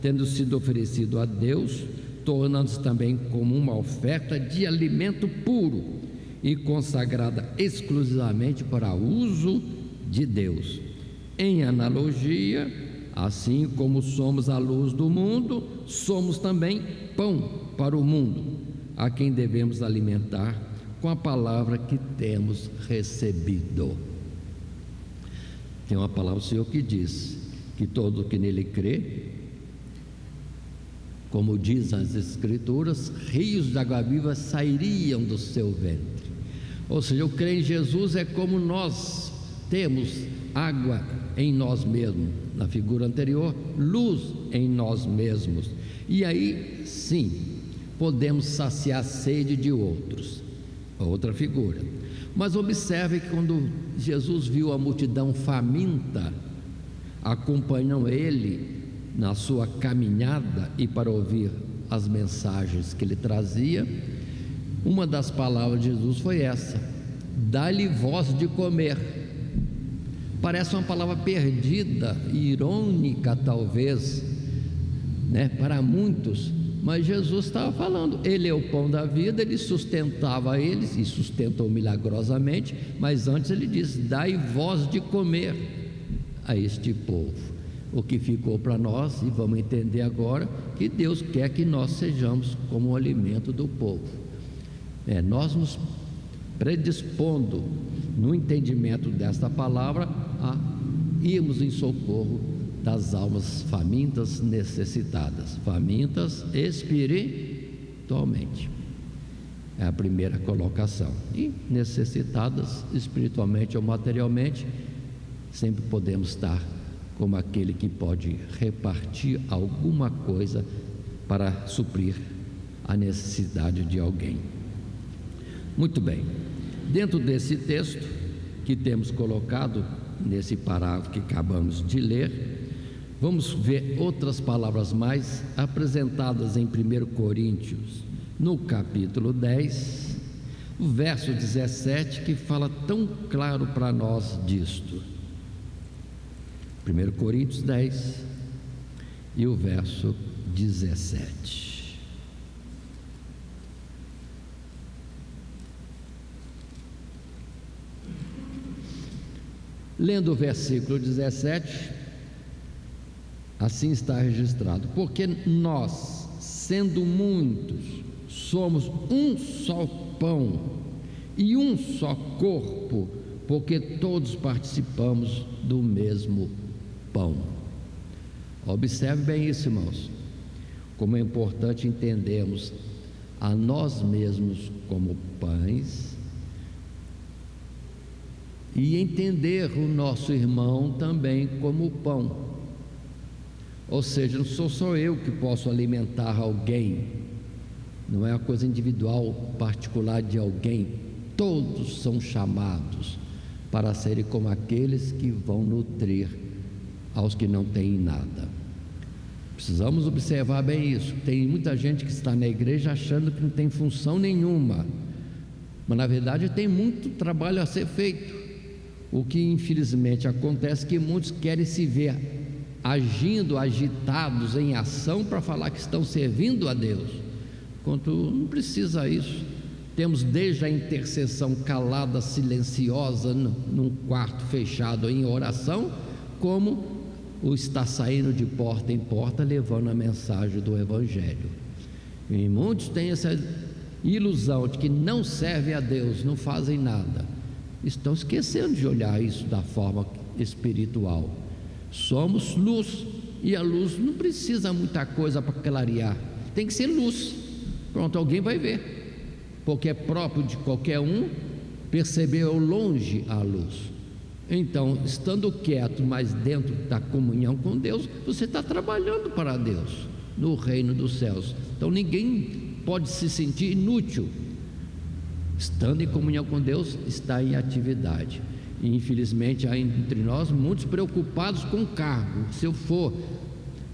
[SPEAKER 2] tendo sido oferecido a Deus, tornando-se também como uma oferta de alimento puro e consagrada exclusivamente para uso de Deus. Em analogia, assim como somos a luz do mundo, somos também pão para o mundo, a quem devemos alimentar com a palavra que temos recebido. Tem uma palavra do Senhor que diz que todo que nele crê, como diz as Escrituras, rios de água viva sairiam do seu ventre. Ou seja, o crer em Jesus é como nós temos água em nós mesmos, na figura anterior, luz em nós mesmos, e aí sim podemos saciar a sede de outros. Outra figura. Mas observe que quando Jesus viu a multidão faminta acompanhando ele na sua caminhada e para ouvir as mensagens que ele trazia, uma das palavras de Jesus foi essa: dá-lhe voz de comer. Parece uma palavra perdida, irônica talvez, para muitos, mas Jesus estava falando, ele é o pão da vida, ele sustentava eles e sustentou milagrosamente, mas antes ele diz: dai voz de comer a este povo. O que ficou para nós, e vamos entender agora, que Deus quer que nós sejamos como o alimento do povo. Nós nos predispondo no entendimento desta palavra a irmos em socorro das almas famintas, necessitadas, famintas espiritualmente. É a primeira colocação. E necessitadas espiritualmente ou materialmente, sempre podemos estar como aquele que pode repartir alguma coisa para suprir a necessidade de alguém. Muito bem, dentro desse texto que temos colocado nesse parágrafo que acabamos de ler, vamos ver outras palavras mais apresentadas em 1 Coríntios, no capítulo 10, o verso 17, que fala tão claro para nós disto. 1 Coríntios 10 e o verso 17. Lendo o versículo 17, assim está registrado: porque nós, sendo muitos, somos um só pão e um só corpo, porque todos participamos do mesmo pão. Observe bem isso, irmãos, como é importante entendermos a nós mesmos como pães e entender o nosso irmão também como pão. Ou seja, não sou só eu que posso alimentar alguém, não é uma coisa individual, particular de alguém. Todos são chamados para serem como aqueles que vão nutrir aos que não têm nada. Precisamos observar bem isso. Tem muita gente que está na igreja achando que não tem função nenhuma, mas na verdade tem muito trabalho a ser feito. O que infelizmente acontece é que muitos querem se ver agindo, agitados em ação para falar que estão servindo a Deus, quanto não precisa isso. Temos desde a intercessão calada, silenciosa, num quarto fechado em oração, como o estar saindo de porta em porta levando a mensagem do Evangelho. E muitos têm essa ilusão de que não servem a Deus, não fazem nada. Estão esquecendo de olhar isso da forma espiritual. Somos luz, e a luz não precisa muita coisa para clarear, tem que ser luz. Pronto, alguém vai ver, porque é próprio de qualquer um perceber ao longe a luz. Então, estando quieto, mas dentro da comunhão com Deus, você está trabalhando para Deus, no reino dos céus. Então ninguém pode se sentir inútil. Estando em comunhão com Deus, está em atividade. E infelizmente há entre nós muitos preocupados com cargo. Se eu for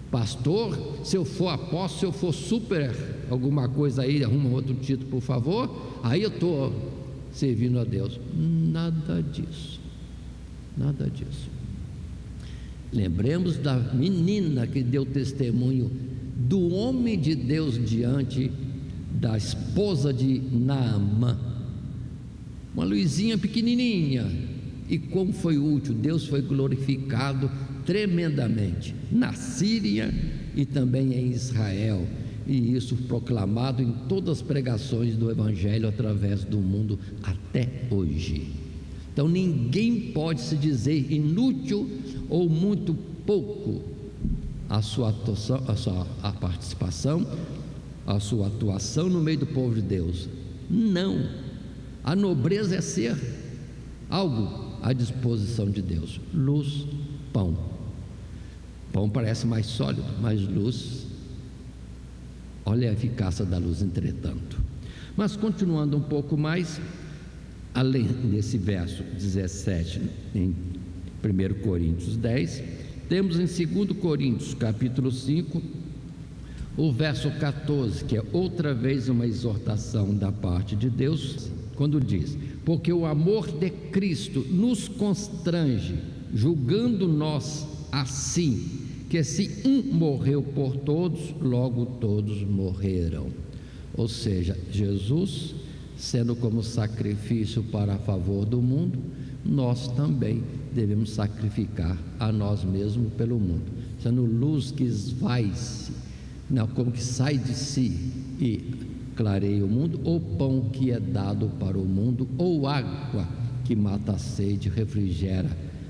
[SPEAKER 2] pastor, se eu for apóstolo, se eu for super alguma coisa aí, arruma outro título por favor, aí eu estou servindo a Deus. Nada disso, nada disso. Lembremos da menina que deu testemunho do homem de Deus diante da esposa de Naamã, uma luzinha pequenininha, e como foi útil. Deus foi glorificado tremendamente na Síria e também em Israel, e isso proclamado em todas as pregações do Evangelho através do mundo até hoje. Então ninguém pode se dizer inútil ou muito pouco a sua atuação, a participação, a sua atuação no meio do povo de Deus. Não, a nobreza é ser algo à disposição de Deus. Luz, pão. Pão parece mais sólido, mas luz, olha a eficácia da luz, entretanto. Mas continuando um pouco mais, além desse verso 17 em 1 Coríntios 10, temos em 2 Coríntios capítulo 5 o verso 14, que é outra vez uma exortação da parte de Deus, quando diz: porque o amor de Cristo nos constrange, julgando nós assim, que se um morreu por todos, logo todos morreram. Ou seja, Jesus sendo como sacrifício para a favor do mundo, nós também devemos sacrificar a nós mesmos pelo mundo, sendo luz que esvai-se, não, como que sai de si e clareia o mundo, ou pão que é dado para o mundo, ou água que mata a sede, refrigera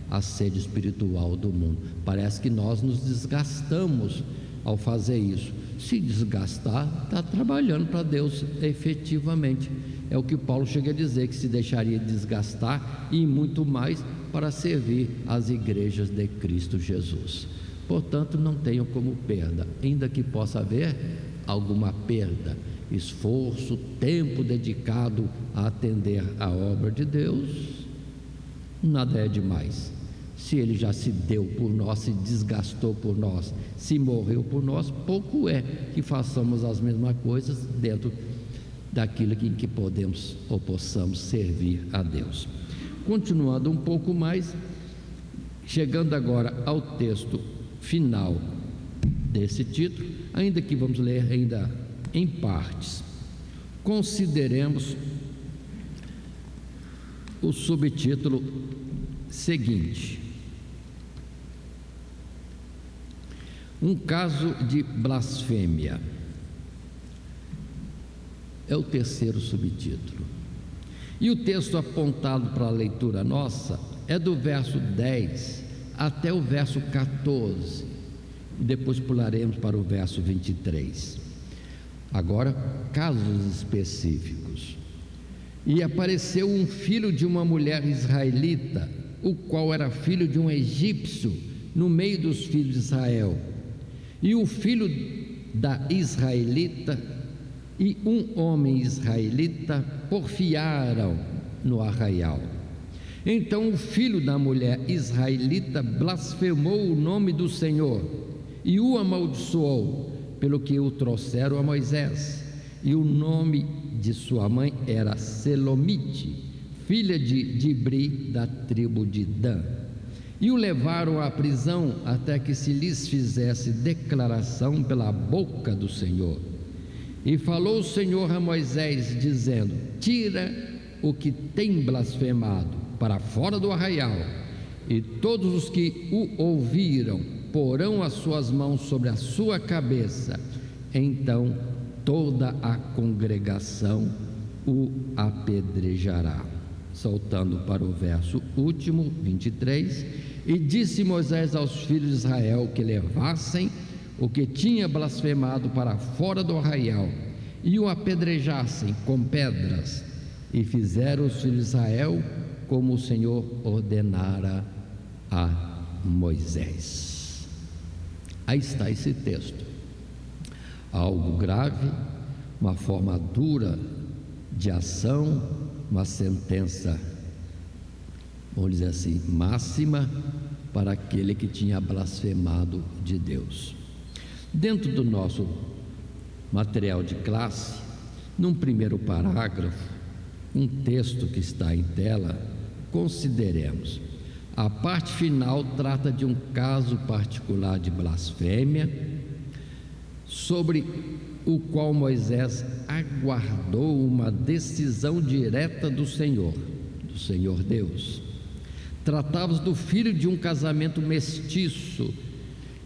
[SPEAKER 2] a sede espiritual do mundo. Parece que nós nos desgastamos ao fazer isso. Se desgastar, está trabalhando para Deus efetivamente. É o que Paulo chega a dizer, que se deixaria desgastar e muito mais para servir as igrejas de Cristo Jesus. Portanto, não tenham como perda, ainda que possa haver alguma perda, esforço, tempo dedicado a atender a obra de Deus, nada é demais. Se Ele já se deu por nós, se desgastou por nós, se morreu por nós, pouco é que façamos as mesmas coisas dentro daquilo em que podemos ou possamos servir a Deus. Continuando um pouco mais, chegando agora ao texto final desse título, ainda que vamos ler ainda em partes, consideremos o subtítulo seguinte: um caso de blasfêmia. É o terceiro subtítulo. E o texto apontado para a leitura nossa é do verso 10 até o verso 14. Depois pularemos para o verso 23. Agora, casos específicos. E apareceu um filho de uma mulher israelita, o qual era filho de um egípcio, no meio dos filhos de Israel. E o filho da israelita e um homem israelita porfiaram no arraial. Então o filho da mulher israelita blasfemou o nome do Senhor e o amaldiçoou, pelo que o trouxeram a Moisés. E o nome de sua mãe era Selomite, filha de Dibri, da tribo de Dan. E o levaram à prisão até que se lhes fizesse declaração pela boca do Senhor. E falou o Senhor a Moisés, dizendo: tira o que tem blasfemado para fora do arraial, e todos os que o ouviram porão as suas mãos sobre a sua cabeça. Então toda a congregação o apedrejará. Saltando para o verso último, 23, e disse Moisés aos filhos de Israel que levassem o que tinha blasfemado para fora do arraial e o apedrejassem com pedras. E fizeram os filhos de Israel como o Senhor ordenara a Moisés. Aí está esse texto. Algo grave, uma forma dura de ação, uma sentença, vamos dizer assim, máxima para aquele que tinha blasfemado de Deus. Dentro do nosso material de classe, num primeiro parágrafo, um texto que está em tela, consideremos. A parte final trata de um caso particular de blasfêmia, sobre o qual Moisés aguardou uma decisão direta do Senhor Deus. Tratava-se do filho de um casamento mestiço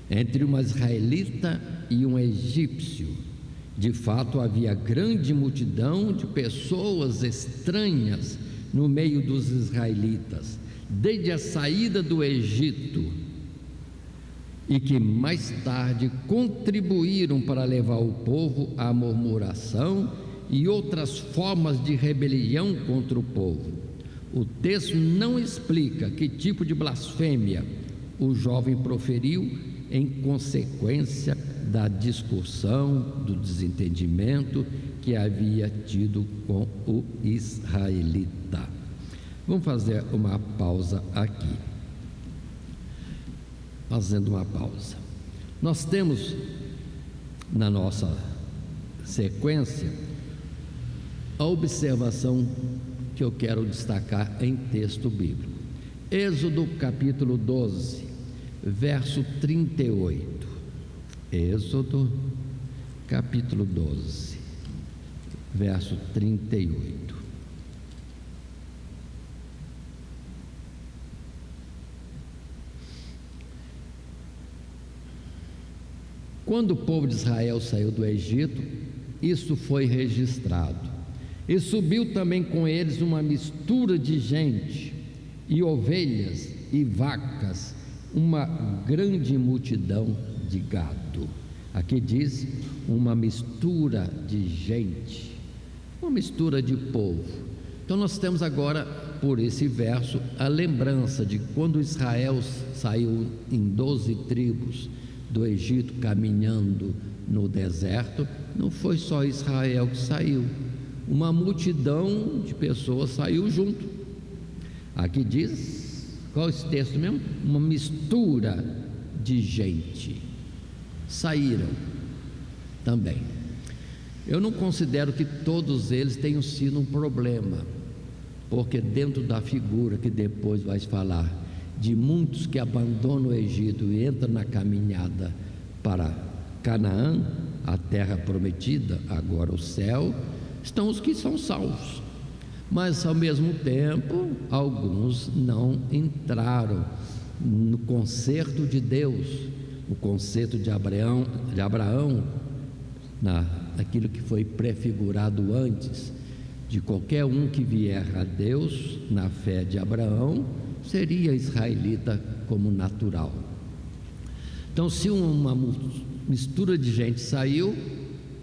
[SPEAKER 2] entre uma israelita e um egípcio. De fato, havia grande multidão de pessoas estranhas no meio dos israelitas, desde a saída do Egito, e que mais tarde contribuíram para levar o povo à murmuração e outras formas de rebelião contra o povo. O texto não explica que tipo de blasfêmia o jovem proferiu em consequência da discussão, do desentendimento que havia tido com o israelita. Vamos fazer uma pausa aqui. Fazendo uma pausa. Nós temos na nossa sequência a observação que eu quero destacar em texto bíblico. Êxodo capítulo 12, verso 38. Êxodo capítulo 12, verso 38. Quando o povo de Israel saiu do Egito, isso foi registrado. E subiu também com eles uma mistura de gente, e ovelhas e vacas, uma grande multidão de gado. Aqui diz uma mistura de gente, uma mistura de povo. Então nós temos agora, por esse verso, a lembrança de quando Israel saiu em 12 tribos do Egito, caminhando no deserto. Não foi só Israel que saiu, uma multidão de pessoas saiu junto. Aqui diz, qual é esse texto mesmo? Uma mistura de gente saíram também. Eu não considero que todos eles tenham sido um problema, porque dentro da figura que depois vai falar de muitos que abandonam o Egito e entram na caminhada para Canaã, a terra prometida, agora o céu, estão os que são salvos. Mas ao mesmo tempo, alguns não entraram no concerto de Deus, o concerto de Abraão, naquilo que foi prefigurado antes, de qualquer um que vier a Deus na fé de Abraão, seria israelita como natural. Então, se uma mistura de gente saiu,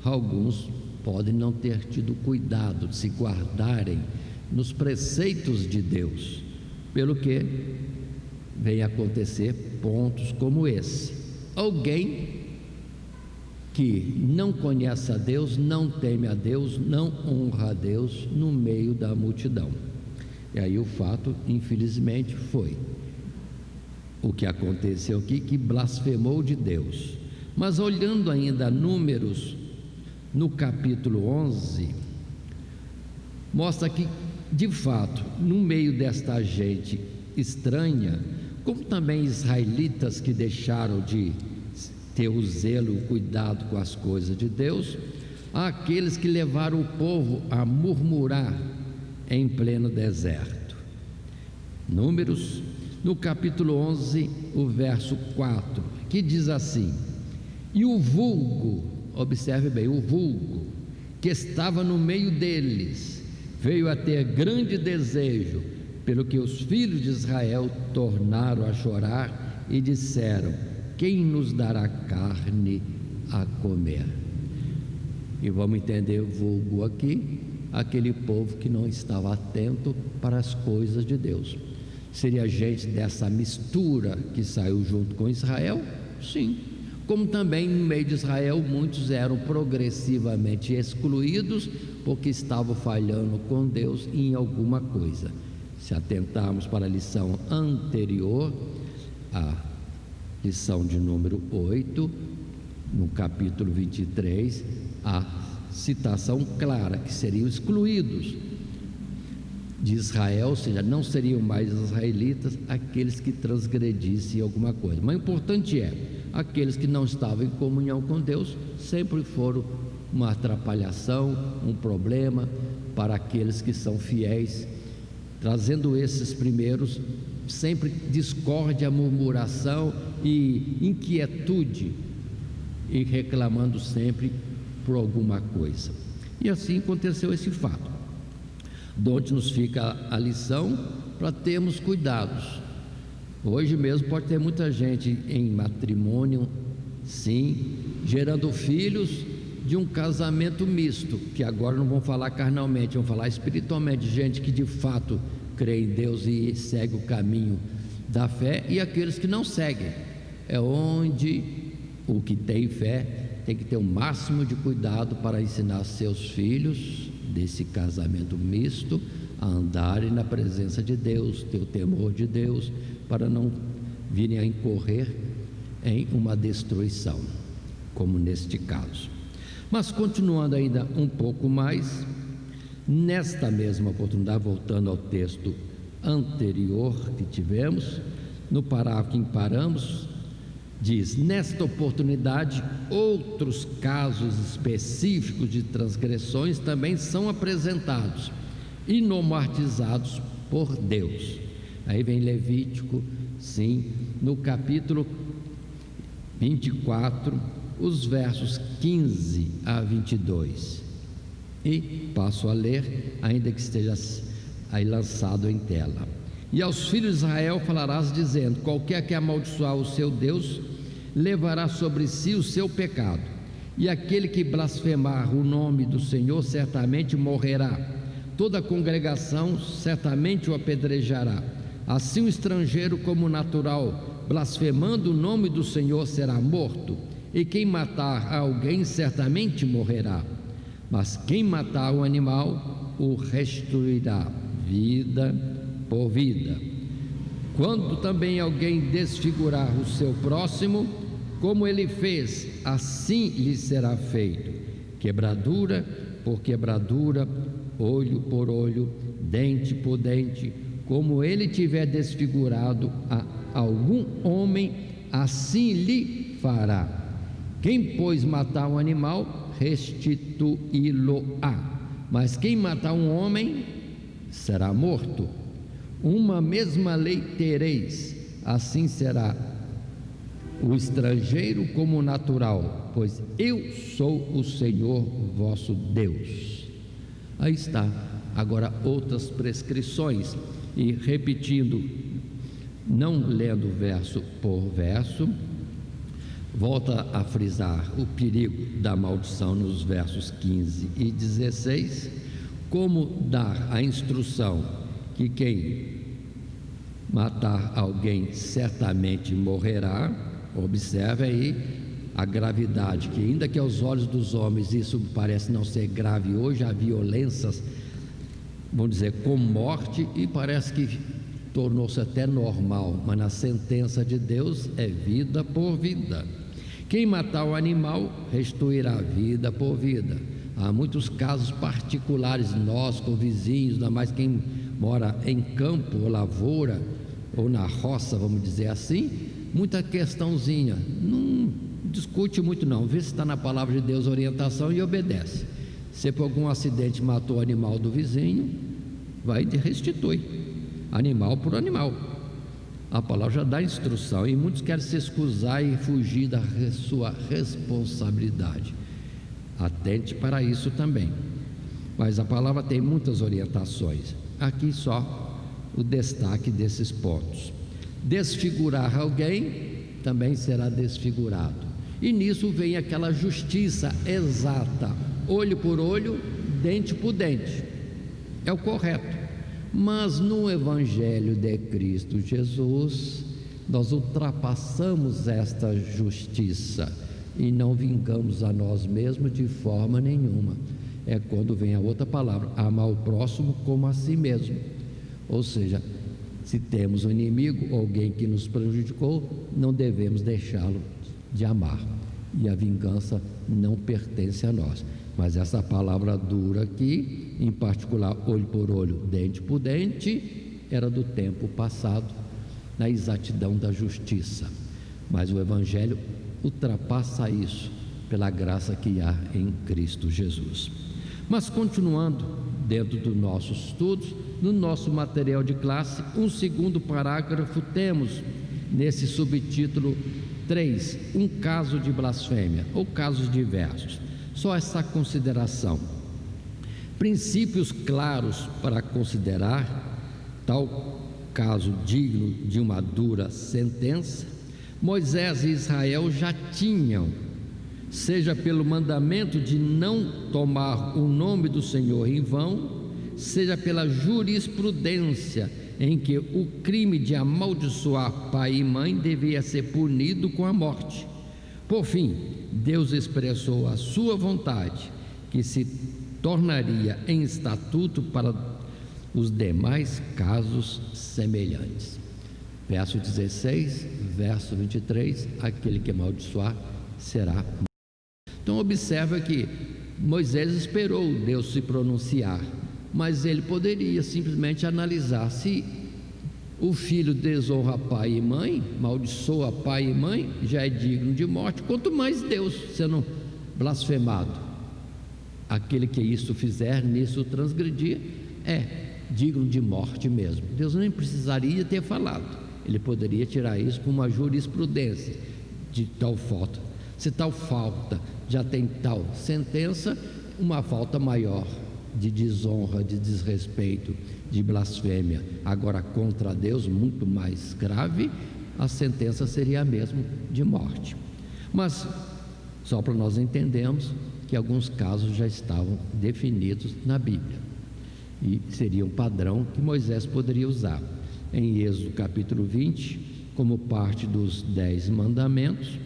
[SPEAKER 2] alguns podem não ter tido cuidado de se guardarem nos preceitos de Deus, pelo que vem acontecer pontos como esse. Alguém que não conhece a Deus, não teme a Deus, não honra a Deus no meio da multidão. E aí o fato, infelizmente, foi o que aconteceu aqui, que blasfemou de Deus. Mas olhando ainda Números, no capítulo 11, mostra que, de fato, no meio desta gente estranha, como também israelitas que deixaram de ter o zelo, o cuidado com as coisas de Deus, há aqueles que levaram o povo a murmurar em pleno deserto. Números, no capítulo 11, o verso 4, que diz assim: e o vulgo, observe bem, o vulgo que estava no meio deles veio a ter grande desejo, pelo que os filhos de Israel tornaram a chorar e disseram: quem nos dará carne a comer? E vamos entender o vulgo aqui, aquele povo que não estava atento para as coisas de Deus. Seria gente dessa mistura que saiu junto com Israel? Sim. Como também no meio de Israel muitos eram progressivamente excluídos porque estavam falhando com Deus em alguma coisa. Se atentarmos para a lição anterior, a lição de número 8, no capítulo 23, a citação clara que seriam excluídos de Israel, ou seja, não seriam mais israelitas aqueles que transgredissem alguma coisa. Mas o importante é, aqueles que não estavam em comunhão com Deus sempre foram uma atrapalhação, um problema para aqueles que são fiéis, trazendo esses primeiros sempre discórdia, murmuração e inquietude, e reclamando sempre por alguma coisa. E assim aconteceu esse fato, de onde nos fica a lição para termos cuidados. Hoje mesmo pode ter muita gente em matrimônio, sim, gerando filhos de um casamento misto, que agora não vão falar carnalmente, vão falar espiritualmente, gente que de fato crê em Deus e segue o caminho da fé, e aqueles que não seguem. É onde o que tem fé tem que ter o máximo de cuidado para ensinar seus filhos desse casamento misto a andarem na presença de Deus, ter o temor de Deus, para não virem a incorrer em uma destruição, como neste caso. Mas continuando ainda um pouco mais, nesta mesma oportunidade, voltando ao texto anterior que tivemos, no parágrafo em que paramos, diz: nesta oportunidade, outros casos específicos de transgressões também são apresentados e normatizados por Deus. Aí vem Levítico, sim, no capítulo 24, os versos 15 a 22. E passo a ler, ainda que esteja aí lançado em tela. E aos filhos de Israel falarás dizendo: qualquer que amaldiçoar o seu Deus, levará sobre si o seu pecado, e aquele que blasfemar o nome do Senhor certamente morrerá. Toda a congregação certamente o apedrejará. Assim o estrangeiro como o natural, blasfemando o nome do Senhor, será morto, e quem matar a alguém certamente morrerá. Mas quem matar o animal, o restituirá vida por vida. Quando também alguém desfigurar o seu próximo, como ele fez, assim lhe será feito. Quebradura por quebradura, olho por olho, dente por dente. Como ele tiver desfigurado a algum homem, assim lhe fará. Quem, pois, matar um animal, restituí-lo-á. Mas quem matar um homem, será morto. Uma mesma lei tereis, assim será o estrangeiro como o natural, pois eu sou o Senhor vosso Deus. Aí está, agora outras prescrições, e repetindo, não lendo verso por verso, volta a frisar o perigo da maldição nos versos 15 e 16, como dar a instrução que quem matar alguém certamente morrerá. Observe aí a gravidade, que ainda que aos olhos dos homens isso parece não ser grave hoje, há violências, vamos dizer, com morte, e parece que tornou-se até normal, mas na sentença de Deus é vida por vida. Quem matar o animal, restituirá vida por vida. Há muitos casos particulares, nós com vizinhos, ainda mais quem mora em campo ou lavoura, ou na roça, vamos dizer assim, muita questãozinha, não discute muito não, vê se está na palavra de Deus, orientação, e obedece. Se por algum acidente matou o animal do vizinho, vai e restitui, animal por animal. A palavra já dá instrução, e muitos querem se excusar e fugir da sua responsabilidade. Atente para isso também, mas a palavra tem muitas orientações. Aqui só o destaque desses pontos. Desfigurar alguém, também será desfigurado, e nisso vem aquela justiça exata, olho por olho, dente por dente, é o correto. Mas no Evangelho de Cristo Jesus, nós ultrapassamos esta justiça e não vingamos a nós mesmos de forma nenhuma. É quando vem a outra palavra, amar o próximo como a si mesmo. Ou seja, se temos um inimigo, alguém que nos prejudicou, não devemos deixá-lo de amar, e a vingança não pertence a nós. Mas essa palavra dura aqui, em particular olho por olho, dente por dente, era do tempo passado, na exatidão da justiça. Mas o Evangelho ultrapassa isso, pela graça que há em Cristo Jesus. Mas continuando dentro dos nossos estudos, no nosso material de classe, um segundo parágrafo, temos nesse subtítulo 3, um caso de blasfêmia, ou casos diversos. Só essa consideração. Princípios claros para considerar tal caso digno de uma dura sentença. Moisés e Israel já tinham, seja pelo mandamento de não tomar o nome do Senhor em vão, seja pela jurisprudência em que o crime de amaldiçoar pai e mãe devia ser punido com a morte. Por fim, Deus expressou a sua vontade, que se tornaria em estatuto para os demais casos semelhantes. Verso 16, verso 23, aquele que amaldiçoar será morto. Então observa que Moisés esperou Deus se pronunciar, mas ele poderia simplesmente analisar: se o filho desonra pai e mãe, maldiçoa pai e mãe, já é digno de morte, quanto mais Deus sendo blasfemado. Aquele que isso fizer, nisso transgredir, é digno de morte mesmo. Deus nem precisaria ter falado, ele poderia tirar isso com uma jurisprudência de tal falta. Se tal falta já tem tal sentença, uma falta maior de desonra, de desrespeito, de blasfêmia, agora contra Deus, muito mais grave, a sentença seria a mesma de morte. Mas, só para nós entendermos que alguns casos já estavam definidos na Bíblia, e seria um padrão que Moisés poderia usar. Em Êxodo capítulo 20, como parte dos 10 mandamentos,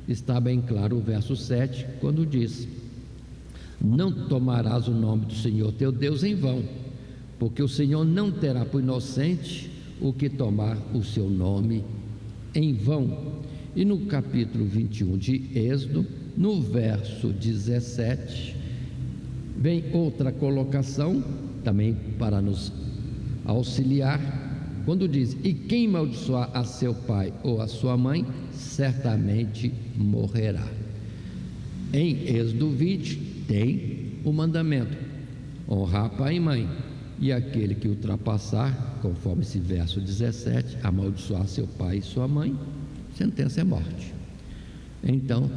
[SPEAKER 2] está bem claro o verso 7, quando diz: não tomarás o nome do Senhor teu Deus em vão, porque o Senhor não terá por inocente o que tomar o seu nome em vão. E no capítulo 21 de Êxodo, no verso 17, vem outra colocação, também para nos auxiliar, quando diz: e quem amaldiçoar a seu pai ou a sua mãe, certamente morrerá. Em Êxodo 20 tem o mandamento: honrar pai e mãe, e aquele que ultrapassar, conforme esse verso 17, amaldiçoar seu pai e sua mãe, sentença é morte. Então,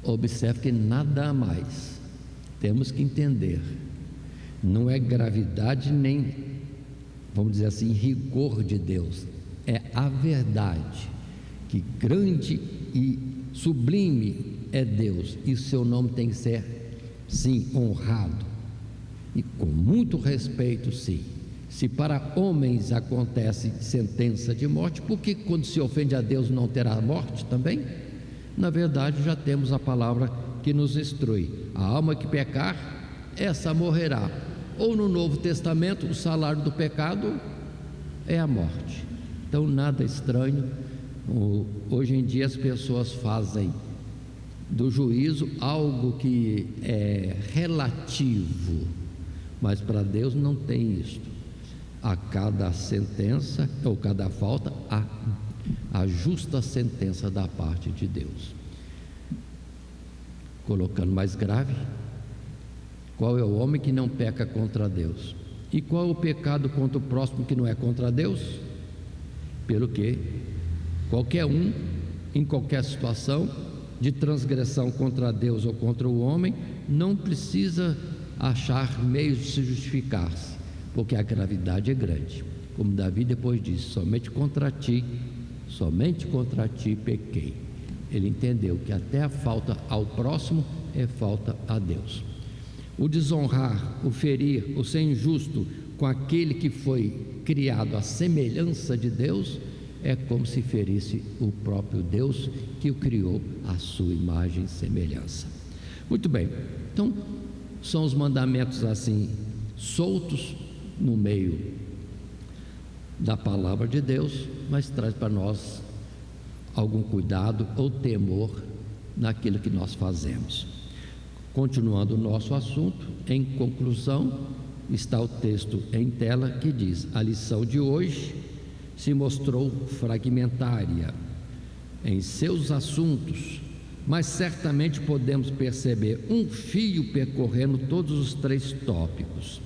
[SPEAKER 2] observe que nada a mais. Temos que entender, não é gravidade nem, vamos dizer assim, rigor de Deus, é a verdade, que grande e sublime é Deus, e seu nome tem que ser, sim, honrado, e com muito respeito, sim. Se para homens acontece sentença de morte, por que quando se ofende a Deus não terá morte também? Na verdade, já temos a palavra que nos instrui: a alma que pecar, essa morrerá. Ou no Novo Testamento, o salário do pecado é a morte. Então nada estranho. Hoje em dia as pessoas fazem do juízo algo que é relativo, mas para Deus não tem isto. A cada sentença ou cada falta, a justa sentença da parte de Deus. Colocando mais grave: qual é o homem que não peca contra Deus? E qual é o pecado contra o próximo que não é contra Deus? Pelo que qualquer um, em qualquer situação de transgressão contra Deus ou contra o homem, não precisa achar meios de se justificar-se, porque a gravidade é grande. Como Davi depois disse: somente contra ti pequei. Ele entendeu que até a falta ao próximo é falta a Deus. O desonrar, o ferir, o ser injusto com aquele que foi criado à semelhança de Deus, é como se ferisse o próprio Deus que o criou à sua imagem e semelhança. Muito bem, então são os mandamentos assim soltos no meio da palavra de Deus, mas traz para nós algum cuidado ou temor naquilo que nós fazemos. Continuando o nosso assunto, em conclusão, está o texto em tela que diz: a lição de hoje se mostrou fragmentária em seus assuntos, mas certamente podemos perceber um fio percorrendo todos os 3 tópicos.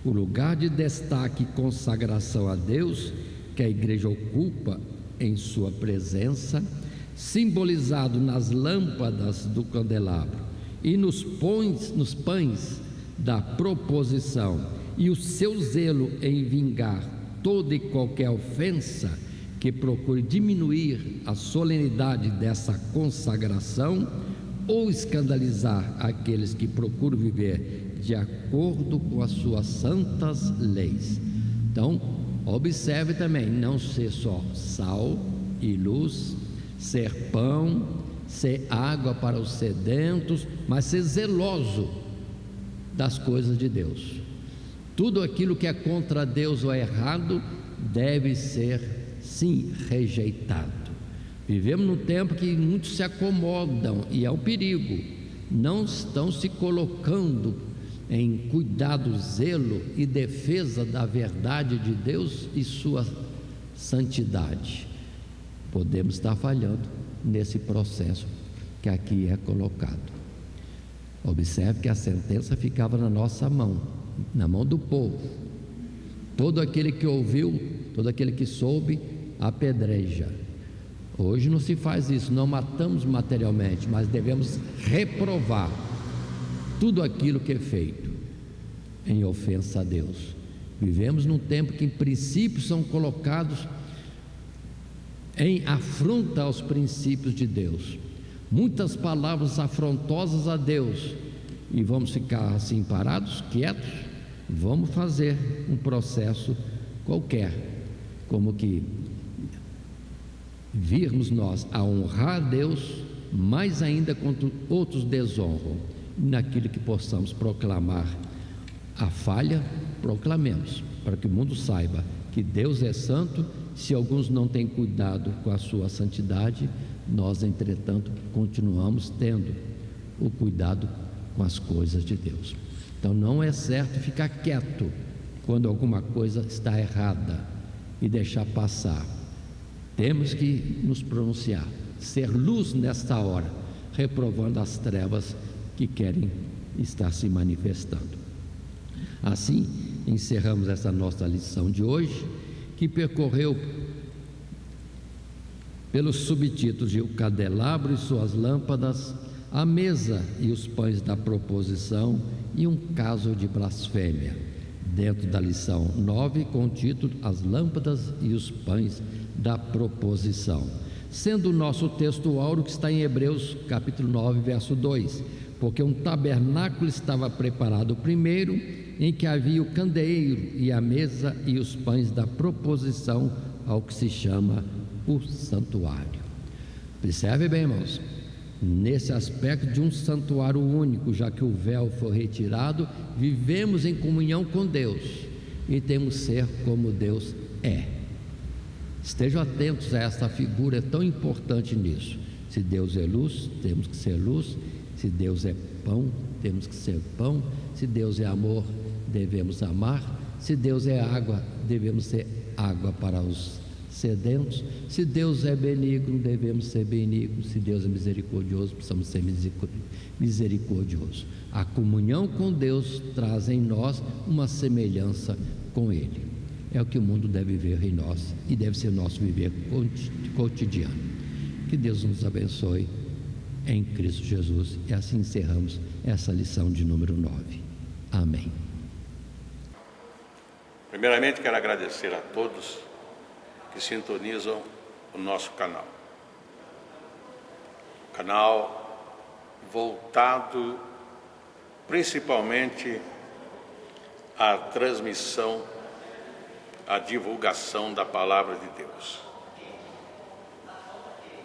[SPEAKER 2] O lugar de destaque e consagração a Deus que a igreja ocupa em sua presença, simbolizado nas lâmpadas do candelabro e nos pães da proposição, e o seu zelo em vingar toda e qualquer ofensa que procure diminuir a solenidade dessa consagração ou escandalizar aqueles que procuram viver de acordo com as suas santas leis. Então, observe também, não ser só sal e luz, ser pão, ser água para os sedentos, mas ser zeloso das coisas de Deus. Tudo aquilo que é contra Deus ou é errado deve ser, sim, rejeitado. Vivemos num tempo que muitos se acomodam, e é um perigo, não estão se colocando em cuidado, zelo e defesa da verdade de Deus e sua santidade. Podemos estar falhando nesse processo que aqui é colocado. Observe que a sentença ficava na nossa mão, na mão do povo. Todo aquele que ouviu, todo aquele que soube, apedreja. Hoje não se faz isso, não matamos materialmente, mas devemos reprovar tudo aquilo que é feito em ofensa a Deus. Vivemos num tempo que em princípios são colocados em afronta aos princípios de Deus. Muitas palavras afrontosas a Deus, e vamos ficar assim parados, quietos? Vamos fazer um processo qualquer, como que virmos nós a honrar a Deus, mais ainda quando outros desonram. Naquilo que possamos proclamar a falha, proclamemos, para que o mundo saiba que Deus é santo. Se alguns não têm cuidado com a sua santidade, nós, entretanto, continuamos tendo o cuidado com as coisas de Deus. Então não é certo ficar quieto quando alguma coisa está errada e deixar passar. Temos que nos pronunciar, ser luz nesta hora, reprovando as trevas que querem estar se manifestando. Assim, encerramos essa nossa lição de hoje, que percorreu pelos subtítulos de O Candelabro e Suas Lâmpadas, A Mesa e os Pães da Proposição e um caso de blasfêmia, dentro da lição 9, com o título As Lâmpadas e os Pães da Proposição, sendo o nosso texto áureo que está em Hebreus capítulo 9, verso 2, porque um tabernáculo estava preparado primeiro, em que havia o candeeiro e a mesa e os pães da proposição, ao que se chama o santuário. Observe bem, irmãos, nesse aspecto de um santuário único, já que o véu foi retirado, vivemos em comunhão com Deus e temos que ser como Deus é. Estejam atentos a essa figura, é tão importante nisso. Se Deus é luz, temos que ser luz. Se Deus é pão, temos que ser pão. Se Deus é amor, devemos amar. Se Deus é água, devemos ser água para os sedentos. Se Deus é benigno, devemos ser benignos. Se Deus é misericordioso, precisamos ser misericordiosos. A comunhão com Deus traz em nós uma semelhança com Ele. É o que o mundo deve ver em nós e deve ser nosso viver cotidiano. Que Deus nos abençoe em Cristo Jesus. E assim encerramos essa lição de número 9. Amém.
[SPEAKER 1] Primeiramente, quero agradecer a todos que sintonizam o nosso canal. Canal voltado principalmente à transmissão, à divulgação da Palavra de Deus.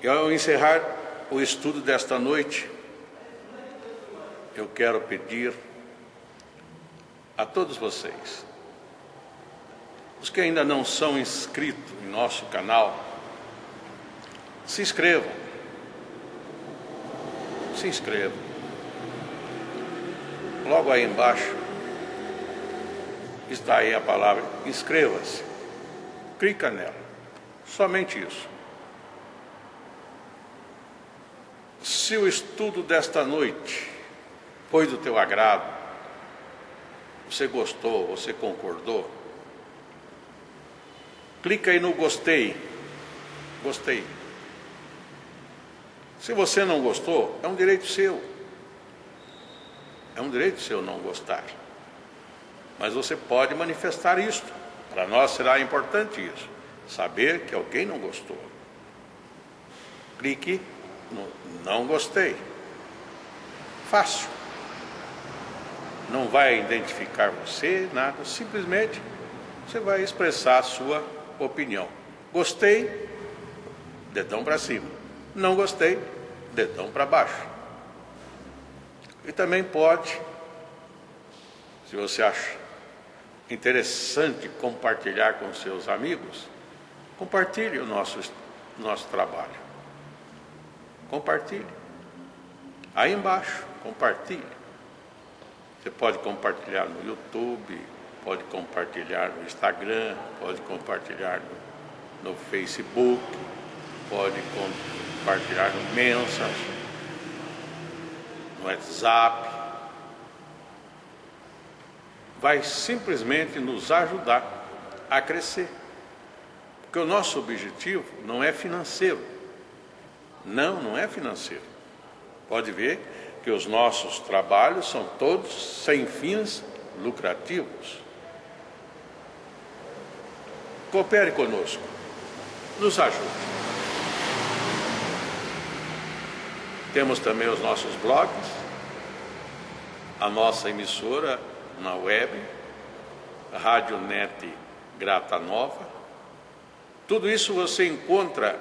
[SPEAKER 1] E ao encerrar o estudo desta noite, eu quero pedir a todos vocês, os que ainda não são inscritos em nosso canal, se inscrevam. Se inscrevam. Logo aí embaixo está aí a palavra inscreva-se. Clica nela. Somente isso. Se o estudo desta noite foi do teu agrado, você gostou, você concordou, clica aí no gostei. Gostei. Se você não gostou, é um direito seu. É um direito seu não gostar. Mas você pode manifestar isso. Para nós será importante isso. Saber que alguém não gostou. Clique no não gostei. Fácil. Não vai identificar você, nada. Simplesmente você vai expressar a sua opinião. Gostei, dedão para cima. Não gostei, dedão para baixo. E também pode, se você acha interessante compartilhar com seus amigos, compartilhe o nosso trabalho. Compartilhe. Aí embaixo, compartilhe. Você pode compartilhar no YouTube, pode compartilhar no Instagram, pode compartilhar no Facebook, pode compartilhar no Messenger, no WhatsApp. Vai simplesmente nos ajudar a crescer. Porque o nosso objetivo não é financeiro. Não é financeiro. Pode ver que os nossos trabalhos são todos sem fins lucrativos. Coopere conosco. Nos ajude. Temos também os nossos blogs, a nossa emissora na web, a Rádio Net Grata Nova. Tudo isso você encontra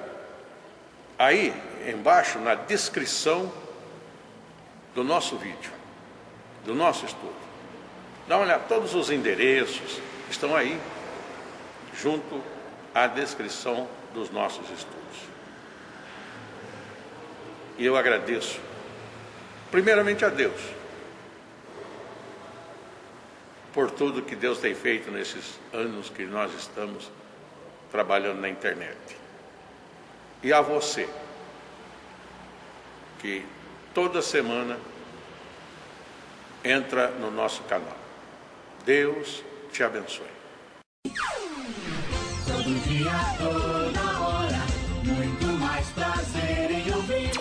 [SPEAKER 1] aí embaixo na descrição do nosso vídeo, do nosso estudo. Dá uma olhada, todos os endereços estão aí, junto à descrição dos nossos estudos. E eu agradeço, primeiramente a Deus, por tudo que Deus tem feito nesses anos que nós estamos trabalhando na internet. E a você, que toda semana entra no nosso canal. Deus te abençoe.
[SPEAKER 3] Todo dia, toda hora, muito mais prazer em ouvir.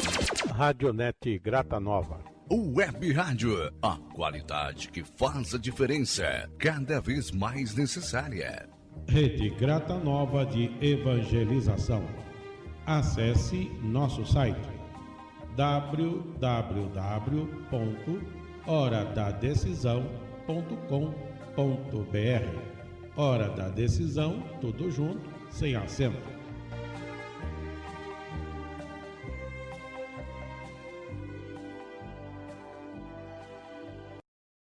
[SPEAKER 1] Radionet Grata Nova.
[SPEAKER 4] Web Rádio, a qualidade que faz a diferença, cada vez mais necessária.
[SPEAKER 5] Rede Grata Nova de Evangelização. Acesse nosso site www.horadadecisão.com.br. Hora da Decisão, tudo junto, sem acento.